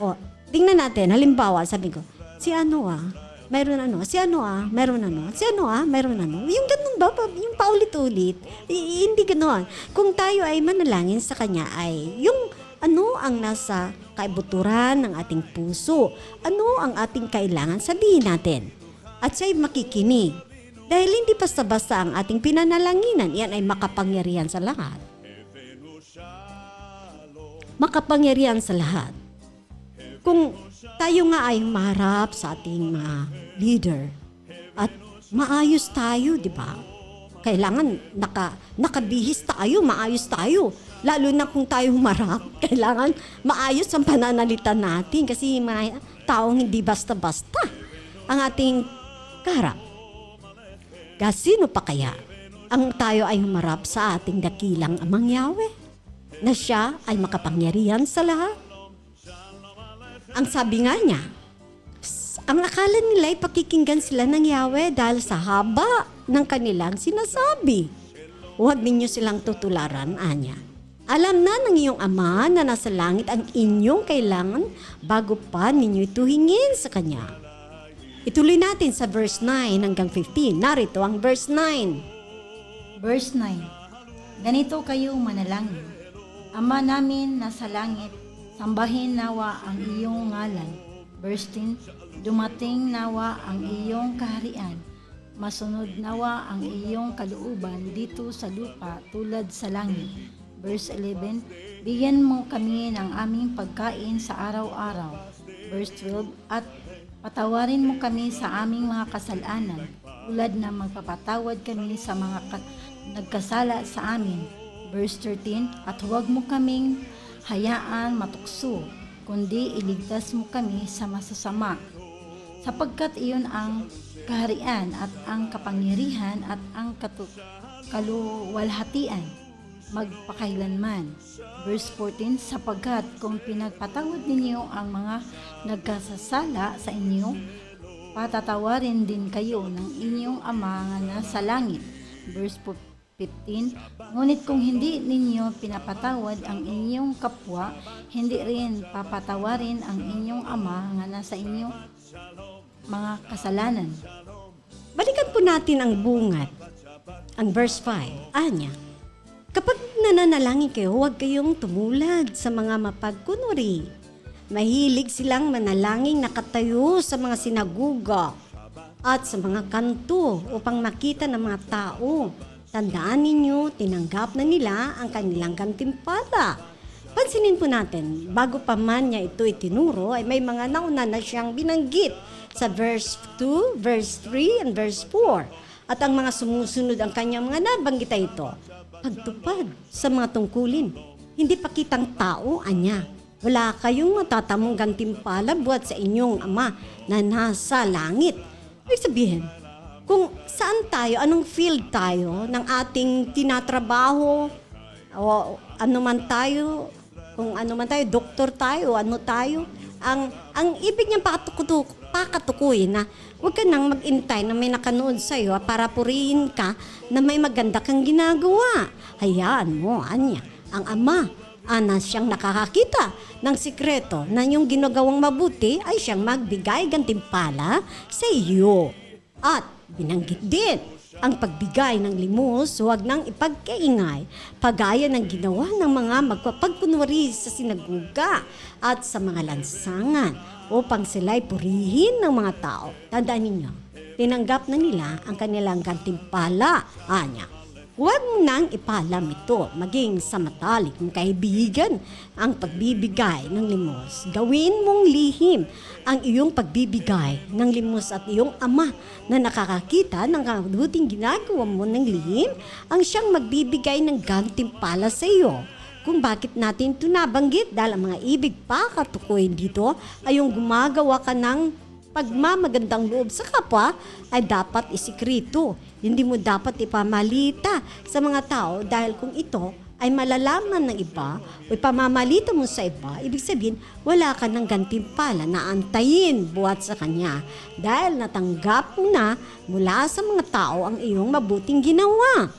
O, tingnan natin, halimbawa, sabi ko, si ano mayroon ano, si ano mayroon ano, si ano mayroon ano. Yung ganun ba, yung paulit-ulit. Hindi ganoon. Kung tayo ay manalangin sa Kanya ay yung ano ang nasa kaibuturan ng ating puso. Ano ang ating kailangan, sabihin natin. At siya'y makikinig. Dahil hindi basta-basta ang ating pinanalanginan, yan ay makapangyarihan sa lahat. Makapangyarihan sa lahat. Kung tayo nga ay humarap sa ating mga leader at maayos tayo, di ba? Kailangan nakabihis tayo, maayos tayo. Lalo na kung tayo humarap, kailangan maayos ang pananalita natin kasi mga taong hindi basta-basta ang ating kaharap. Sino pa kaya ang tayo ay humarap sa ating dakilang Amang Yahweh na siya ay makapangyarihan sa lahat? Ang sabi nga niya, ang akala nila ay pakikinggan sila ng Yahweh dahil sa haba ng kanilang sinasabi. Huwag ninyo silang tutularan, anya. Alam na ng iyong Ama na nasa langit ang inyong kailangan bago pa ninyo ito hingin sa Kanya. Ituloy natin sa verse 9 hanggang 15. Narito ang verse 9. Verse 9. Ganito kayo manalangin. Ama namin nasa langit, sambahin nawa ang iyong ngalan. Verse 10. Dumating nawa ang iyong kaharian. Masunod nawa ang iyong kalooban dito sa lupa tulad sa langit. Verse 11. Bigyan mo kami ng aming pagkain sa araw-araw. Verse 12. At patawarin mo kami sa aming mga kasalanan tulad na magpapatawad kami sa mga nagkasala sa amin. Verse 13. At huwag mo kaming hayaan matukso, kundi iligtas mo kami sa masasama. Sapagkat iyon ang kaharian at ang kapangyarihan at ang kaluwalhatian magpakailanman. Verse 14. Sapagkat kung pinagpatawad ninyo ang mga nagkasasala sa inyo, patatawarin din kayo ng inyong Ama na nasa langit. Verse 15. Ngunit kung hindi ninyo pinapatawad ang inyong kapwa, hindi rin papatawarin ang inyong Ama nga nasa inyong mga kasalanan. Balikan po natin ang bungad. Ang verse 5. Anya. Kapag nananalangin kayo, huwag kayong tumulad sa mga mapagkunwari. Mahilig silang manalangin nakatayo sa mga sinaguga at sa mga kanto upang makita ng mga tao. Tandaan ninyo, tinanggap na nila ang kanilang gantimpala. Pansinin po natin, bago pa man niya ito itinuro, ay may mga nauna na siyang binanggit sa verse 2, verse 3, and verse 4. At ang mga sumusunod ang kanyang mga nabanggit ay ito. Pagtupad sa mga tungkulin. Hindi pa kitang tao, anya. Wala kayong matatamong gantimpala buhat sa inyong Ama na nasa langit. Ibig sabihin, kung saan tayo, anong field tayo ng ating tinatrabaho, o ano man tayo, kung ano man tayo, doktor tayo, ano tayo, ang ibig niyang pakatukuyin na huwag ka nang mag-intay na may nakanood sa'yo para purihin ka na may maganda kang ginagawa. Hayaan mo, anya, ang Ama, na siyang nakakakita ng sikreto na yung ginagawang mabuti ay siyang magbigay gantimpala sa iyo. At binanggit din ang pagbigay ng limos, huwag nang ipagkaingay, pagaya ng ginawa ng mga magpapagkunwari sa sinaguga at sa mga lansangan upang sila'y purihin ng mga tao. Tandaan ninyo, tinanggap na nila ang kanilang gantimpala, anya. Huwag mo nang ipalam ito, maging sa matalik mong kaibigan ang pagbibigay ng limos. Gawin mong lihim ang iyong pagbibigay ng limos at iyong Ama na nakakakita ng kabuting ginagawa mo ng lihim ang siyang magbibigay ng gantimpala sa iyo. Kung bakit natin ito nabanggit dahil ang mga ibig pakatukuyin dito ay yung gumagawa ka ng pagmamagandang loob sa kapwa ay dapat isikreto. Hindi mo dapat ipamalita sa mga tao dahil kung ito ay malalaman ng iba o ipamamalita mo sa iba, ibig sabihin wala ka ng gantimpala na antayin buhat sa kanya dahil natanggap mo na mula sa mga tao ang iyong mabuting ginawa.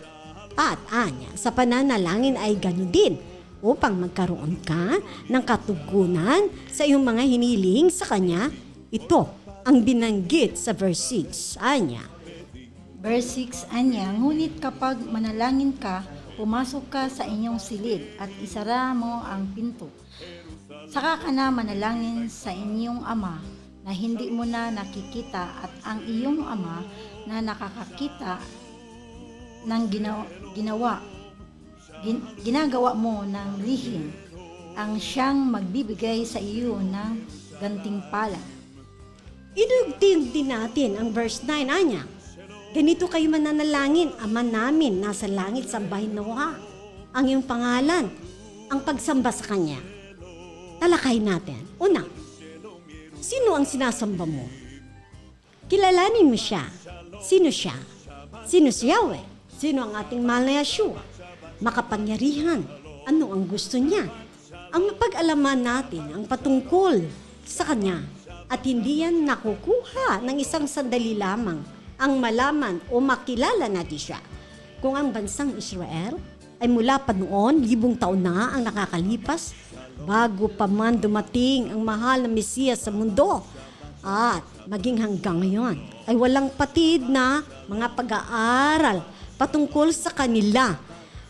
At anya, sa pananalangin ay ganun din upang magkaroon ka ng katugunan sa iyong mga hiniling sa kanya. Ito ang binanggit sa verse 6. Anya, Verse 6, anya, ngunit kapag manalangin ka, pumasok ka sa inyong silid at isara mo ang pinto. Saka ka na manalangin sa inyong ama na hindi mo na nakikita at ang iyong ama na nakakakita ng ginagawa mo ng lihim ang siyang magbibigay sa iyo ng gantimpala. idugtong din natin ang verse 9. Anya, ganito kayo mananalangin, Ama namin, nasa langit, sambahin nawa ang iyong pangalan, ang pagsamba sa Kanya. Talakayin natin. Una, sino ang sinasamba mo? Kilalanin mo siya. Sino siya? Sino si Yahweh? Sino ang ating mahal na Yeshua? Makapangyarihan. Ano ang gusto niya? Ang mapag-alaman natin ang patungkol sa Kanya at hindi yan nakukuha ng isang sandali lamang ang malaman o makilala natin siya. Kung ang bansang Israel ay mula pa noon, 1,000 taon na ang nakakalipas, bago pa man dumating ang mahal na Mesiyas sa mundo, at maging hanggang ngayon ay walang patid na mga pag-aaral patungkol sa kanila.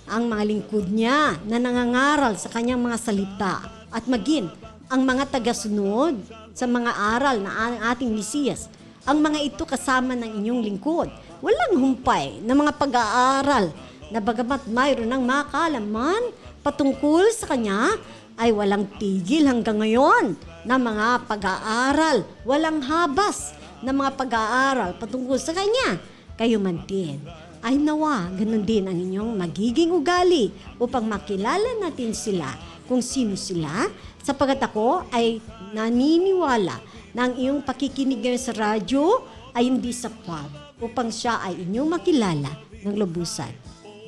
Ang mga lingkod niya na nangangaral sa kanyang mga salita at maging ang mga tagasunod sa mga aral na ating Mesiyas, ang mga ito kasama ng inyong lingkod. Walang humpay na mga pag-aaral na bagamat mayroon ng mga kaalaman patungkol sa kanya, ay walang tigil hanggang ngayon na mga pag-aaral, walang habas na mga pag-aaral patungkol sa kanya. Kayo man din ay nawa, ganun din ang inyong magiging ugali upang makilala natin sila kung sino sila, sapagat ako ay naniniwala na ang iyong pakikinig ngayon sa radyo ay hindi sapat upang siya ay inyong makilala ng lubusan.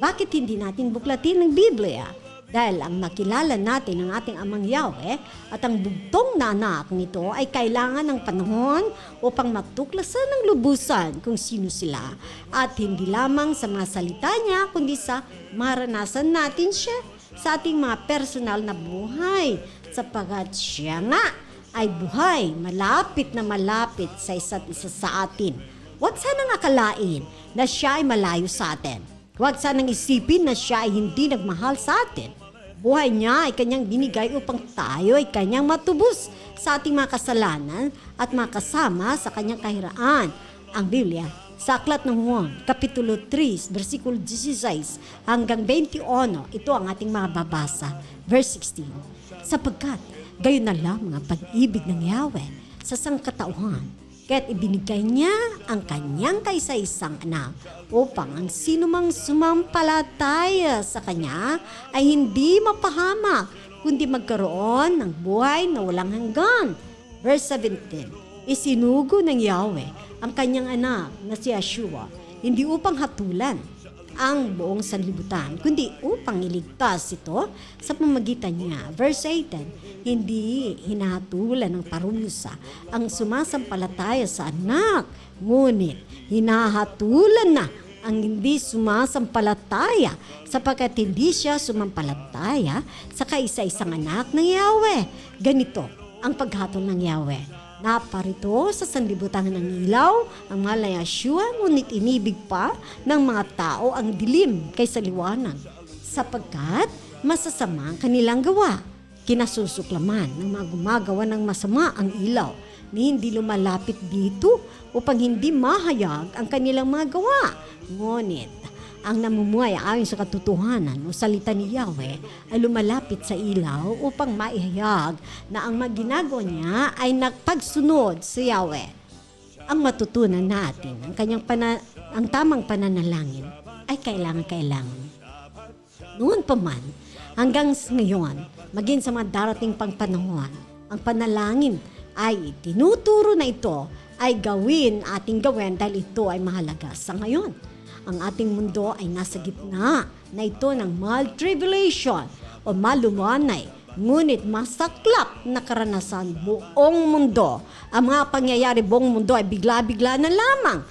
Bakit hindi natin buklatin ng Biblia? Dahil ang makilala natin ang ating Amang Yahweh at ang bugtong na anak nito ay kailangan ng panahon upang matuklasan ng lubusan kung sino sila at hindi lamang sa mga salita niya kundi sa maranasan natin siya sa ating mga personal na buhay, sapagat siya nga ay buhay malapit na malapit sa isa't isa sa atin. Huwag sanang akalain na siya ay malayo sa atin. Huwag sanang isipin na siya ay hindi nagmahal sa atin. Buhay niya ay kanyang binigay upang tayo ay kanyang matubos sa ating mga kasalanan at makasama sa kanyang kahiraan. Ang Biblia, sa Aklat ng Juan, Kapitulo 3, versikulo 16 hanggang 21, ito ang ating mababasa. Verse 16, sapagkat gayon na lang ang pag-ibig ng Yahweh sa sangkatauhan, kaya't ibinigay niya ang kanyang kaisa-isang anak upang ang sinumang sumampalataya sa kanya ay hindi mapahamak, kundi magkaroon ng buhay na walang hanggan. Verse 17, isinugo ng Yahweh ang kanyang anak na si Yeshua, hindi upang hatulan ang buong sanlibutan, kundi upang iligtas ito sa pamamagitan niya. Verse 18, hindi hinahatulan ng parusa ang sumasampalataya sa anak, ngunit hinahatulan na ang hindi sumasampalataya sapagkat hindi siya sumampalataya sa kaisa-isang anak ng Yahweh. Ganito ang paghatol ng Yahweh. Naparito sa sanlibutan ng ilaw ang mahal na Yeshua, ngunit inibig pa ng mga tao ang dilim kaysa liwanag, sapagkat masasama ang kanilang gawa. Kinasusuklaman ng mga gumagawa ng masama ang ilaw, ni hindi lumalapit dito upang hindi mahayag ang kanilang mga gawa. Ngunit ang namumuhay ayon sa katotohanan o salita ni Yahweh ay lumalapit sa ilaw upang maihayag na ang ginagawa niya ay nagpagsunod sa Yahweh. Ang matutunan natin, ang tamang pananalangin ay kailangan. Noon pa man, hanggang ngayon, maging sa mga darating pang panahon, ang panalangin ay tinuturo na ito ay ating gawin dahil ito ay mahalaga sa ngayon. Ang ating mundo ay nasa gitna na ito ng mild tribulation o malumanay, ngunit masaklap na karanasan buong mundo. Ang mga pangyayari buong mundo ay bigla-bigla na lamang.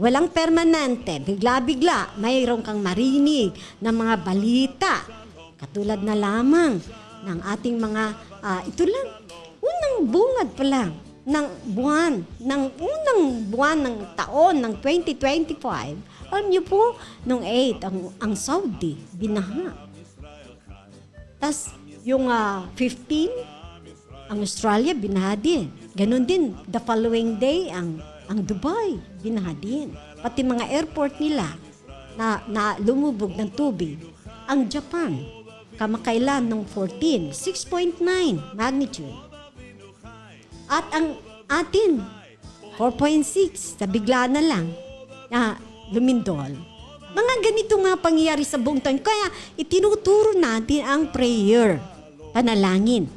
Walang permanente, bigla-bigla mayroon kang marinig ng mga balita. Katulad na lamang ng ating mga, ito lang, unang bungad pa lang ng unang buwan ng taon ng 2025, alam niyo po, nung 8, ang Saudi, binaha. Tas yung 15, ang Australia, binaha din. Ganon din, the following day, ang Dubai, binaha din. Pati mga airport nila na lumubog ng tubig. Ang Japan, kamakailan nung 14, 6.9 magnitude. At ang atin, 4.6, sa bigla na lang, lumindol. Mga ganito nga pangyayari sa buong taon. Kaya itinuturo natin ang prayer, panalangin.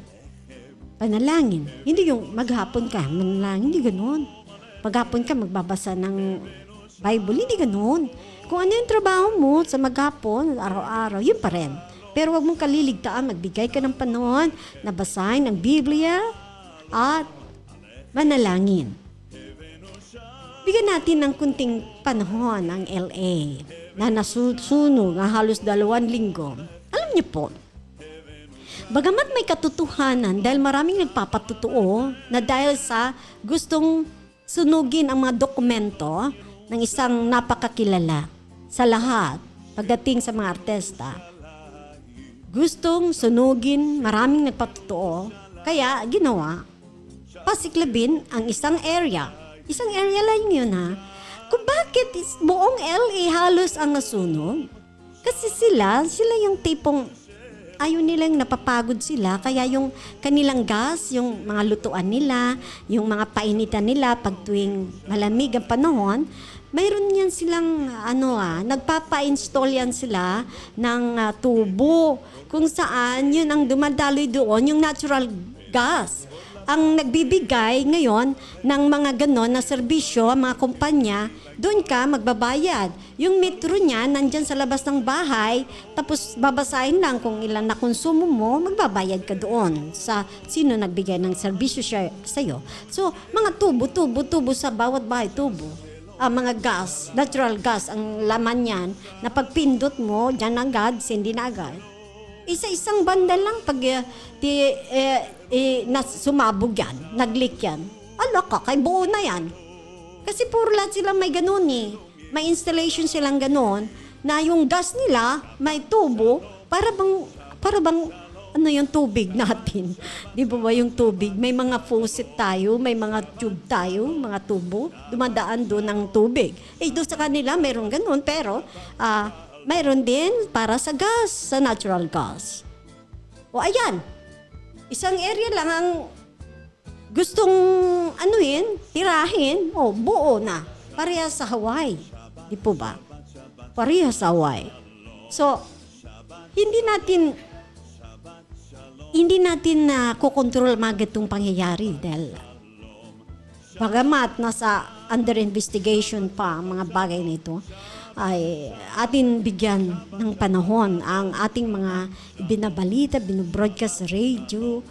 Panalangin. Hindi yung maghapon ka, manalangin, hindi ganoon. Maghapon ka, magbabasa ng Bible, hindi ganoon. Kung ano yung trabaho mo sa maghapon, araw-araw, yun pa rin. Pero wag mong kaliligtaan, magbigay ka ng panahon na basahin ang Biblia at manalangin. Bigyan natin ng kunting panahon ang LA na nasusunog ng halos 2 linggo. Alam niyo po, bagamat may katotohanan dahil maraming nagpapatutuo na dahil sa gustong sunugin ang mga dokumento ng isang napakakilala sa lahat pagdating sa mga artista. Gustong sunugin, maraming nagpatutuo, kaya ginawa, pasiklabin ang isang area. Isang area lang yun Kung bakit buong LA halos ang nasunog? Kasi sila yung tipong ayaw nilang napapagod sila, kaya yung kanilang gas, yung mga lutuan nila, yung mga painitan nila pag tuwing malamig ang panahon, mayroon yan silang nagpapa-install yan sila ng tubo kung saan yun ang dumadaloy doon, yung natural gas. Ang nagbibigay ngayon ng mga ganon na serbisyo, mga kumpanya, doon ka magbabayad. Yung metro niya, nandyan sa labas ng bahay, tapos babasahin lang kung ilan na konsumo mo, magbabayad ka doon sa sino nagbigay ng serbisyo sa'yo. So, mga tubo sa bawat bahay, tubo. Mga gas, natural gas, ang laman yan, na pagpindot mo, dyan agad, sindi na agad. Isa-isang banda lang pag sumabog yan, nag-leak yan. Kay buo na yan. Kasi puro lahat silang may ganun May installation silang ganun na yung gas nila may tubo para bang yung tubig natin. Di ba yung tubig? May mga faucet tayo, may mga tube tayo, mga tubo, dumadaan doon ng tubig. Doon sa kanila mayroong ganun, pero mayroon din para sa gas, sa natural gas. O ayan, isang area lang ang gustong tirahin, buo na. Parehas sa Hawaii. Di po ba? Parehas sa Hawaii. So, hindi natin kukontrol mga itong pangyayari dahil bagamat nasa under investigation pa ang mga bagay nito, ay atin bigyan ng panahon ang ating mga binabalita, binobroadcast sa radio,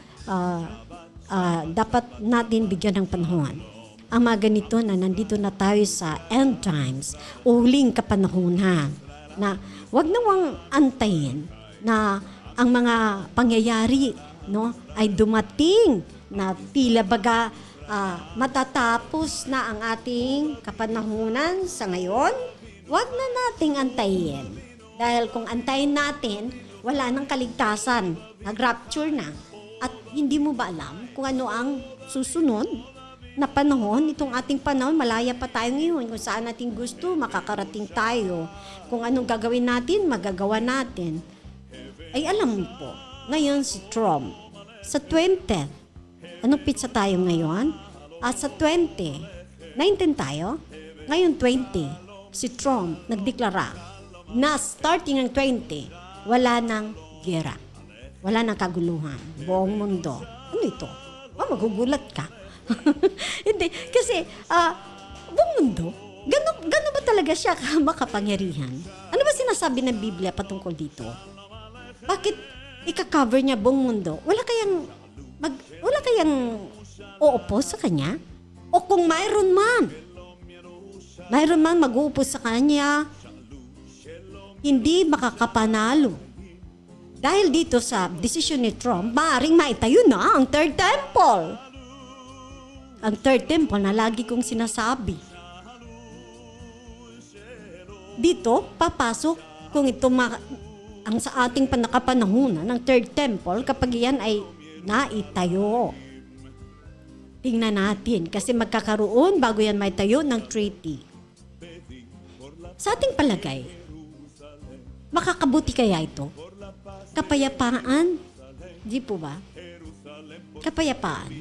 dapat natin bigyan ng panahon. Ang mga ganito na nandito na tayo sa end times, huling kapanahunan, na wag nawang antayin na ang mga pangyayari ay dumating na tila baga matatapos na ang ating kapanahunan sa ngayon. Wag na nating antayin. Dahil kung antayin natin, wala nang kaligtasan. Nag-rapture na. At hindi mo ba alam kung ano ang susunod na panahon? Itong ating panahon, malaya pa tayo ngayon. Kung saan natin gusto, makakarating tayo. Kung anong gagawin natin, magagawa natin. Ay alam mo po, ngayon si Trump, sa 20th, anong pizza tayo ngayon? Sa 19 tayo, ngayon 20, si Trump nagdeklara na starting ng 20, wala nang gera. Wala nang kaguluhan. Buong mundo. Ano ito? Magugulat ka. Hindi. Kasi, buong mundo, gano'n ba talaga siya makapangyarihan? Ano ba sinasabi ng Biblia patungkol dito? Bakit ika-cover niya buong mundo? Wala kayang uupo sa kanya? O kung mayroon man mag-uupo sa kanya, hindi makakapanalo. Dahil dito sa desisyon ni Trump, maaaring maitayo na ang Third Temple. ang third temple na lagi kong sinasabi. Dito, papasok kung ito ang sa ating panakapanahunan ng third temple kapag yan ay naitayo. Tingnan natin kasi magkakaroon bago yan may tayo ng treaty. Sa ating palagay, makakabuti kaya ito? Kapayapaan? Di po ba? Kapayapaan.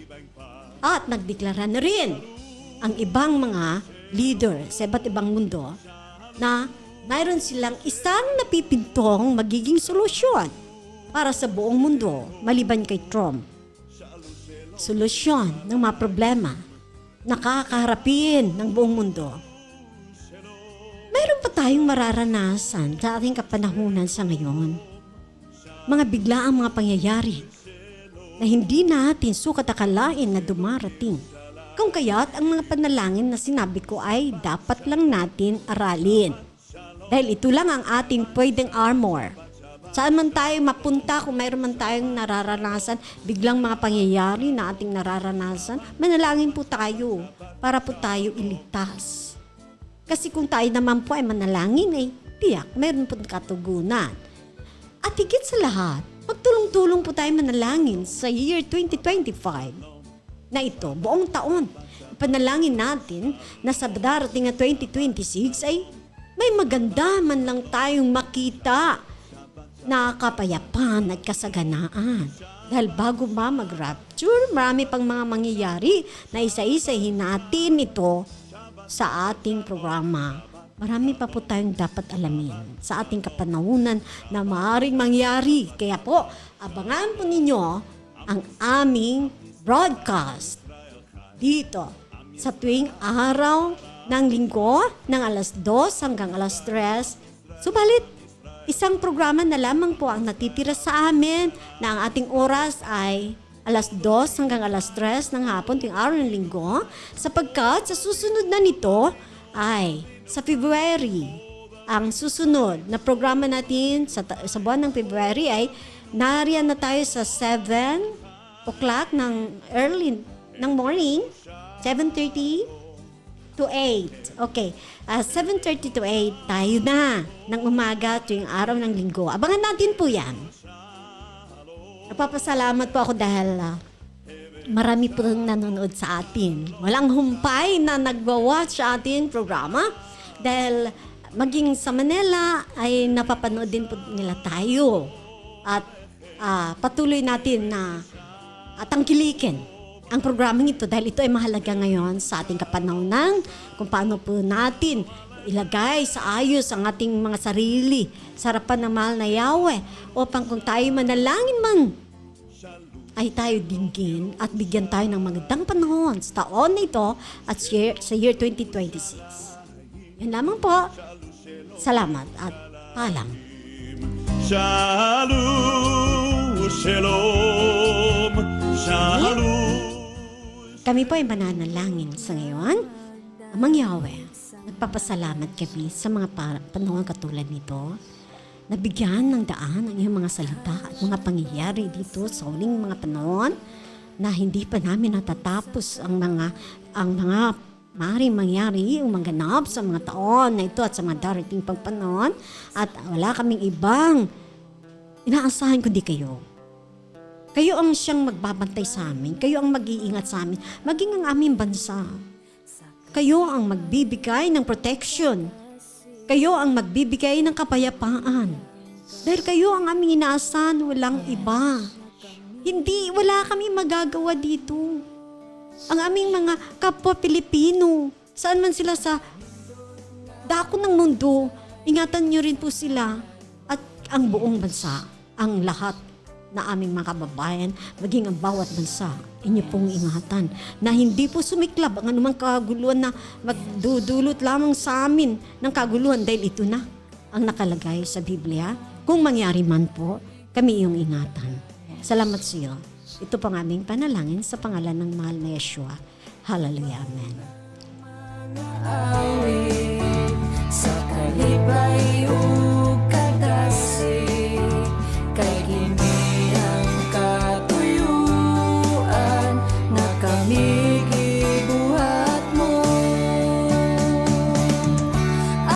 At nagdeklara na rin ang ibang mga leader sa iba't ibang mundo na mayroon silang isang napipintong magiging solusyon para sa buong mundo maliban kay Trump. Solusyon ng mga problema na kakaharapin ng buong mundo. Mayroon pa tayong mararanasan sa ating kapanahunan sa ngayon. Mga biglaang mga pangyayari na hindi natin sukat akalain na dumarating. Kung kaya't ang mga panalangin na sinabi ko ay dapat lang natin aralin. Dahil ito lang ang ating pwedeng armor. Saan man tayo mapunta, kung mayroon man tayong nararanasan, biglang mga pangyayari na ating nararanasan, manalangin po tayo para po tayo iligtas. Kasi kung tayo naman po ay manalangin, ay tiyak, mayroon po katugunan. At higit sa lahat, magtulong-tulong po tayo manalangin sa year 2025 na ito, buong taon. Panalangin natin na sa darating na 2026 ay may maganda man lang tayong makita na kapayapaan at kasaganaan. Dahil bago ba mag-rapture, marami pang mga mangyayari na isa-isahin natin ito sa ating programa. Marami pa po tayong dapat alamin sa ating kapanahunan na maaaring mangyari. Kaya po, abangan po ninyo ang aming broadcast dito sa tuwing araw ng linggo ng alas 2 hanggang alas 3. Subalit, isang programa na lamang po ang natitira sa amin na ang ating oras ay alas 2 hanggang alas 3 ng hapon tuwing araw ng linggo sapagkat sa susunod na nito ay sa February. Ang susunod na programa natin sa buwan ng February ay nariyan na tayo sa 7 o'clock ng early ng morning, 7:30 to 8. Okay, 7:30 to 8 tayo na ng umaga tuwing araw ng linggo. Abangan natin po yan. Napapasalamat po ako dahil marami po nanonood sa atin. Walang humpay na nagwa-watch sa ating programa dahil maging sa Manila ay napapanood din po nila tayo. At patuloy natin na tangkilikin ang programang ito dahil ito ay mahalaga ngayon sa ating kapanahunan kung paano po natin ilagay sa ayos ang ating mga sarili sa harapan ng mahal na Yahweh upang kung tayo manalangin man ay tayo dinggin at bigyan tayo ng magandang panahon sa taon na ito at sa year 2026. Yan lamang po. Salamat at paalam. Shalom, shalom, shalom. Kami po ay mananalangin sa ngayon. Amang Yahweh, nagpapasalamat kami sa mga panahon katulad nito. Nabigyan ng daan ang iyong mga salita at mga pangyayari dito sa huling mga panahon na hindi pa namin natatapos ang mga maaaring mangyari o maganap sa mga taon na ito at sa mga darating pang panahon at wala kaming ibang inaasahan kundi kayo. Kayo ang siyang magbabantay sa amin. Kayo ang mag-iingat sa amin. Maging ang aming bansa. Kayo ang magbibigay ng protection. Kayo ang magbibigay ng kapayapaan. Dahil kayo ang aming inaasahan, walang iba. Wala kami magagawa dito. Ang aming mga kapwa Pilipino, saan man sila sa dako ng mundo, ingatan niyo rin po sila at ang buong bansa, ang lahat na aming mga kababayan, maging ang bawat bansa, inyo pong ingatan na hindi po sumiklab ang anumang kaguluhan na magdudulot lamang sa amin ng kaguluhan dahil ito na ang nakalagay sa Biblia. Kung mangyari man po, kami iyong ingatan. Salamat sa iyo. Ito pang aming panalangin sa pangalan ng mahal na Yeshua. Hallelujah. Amen.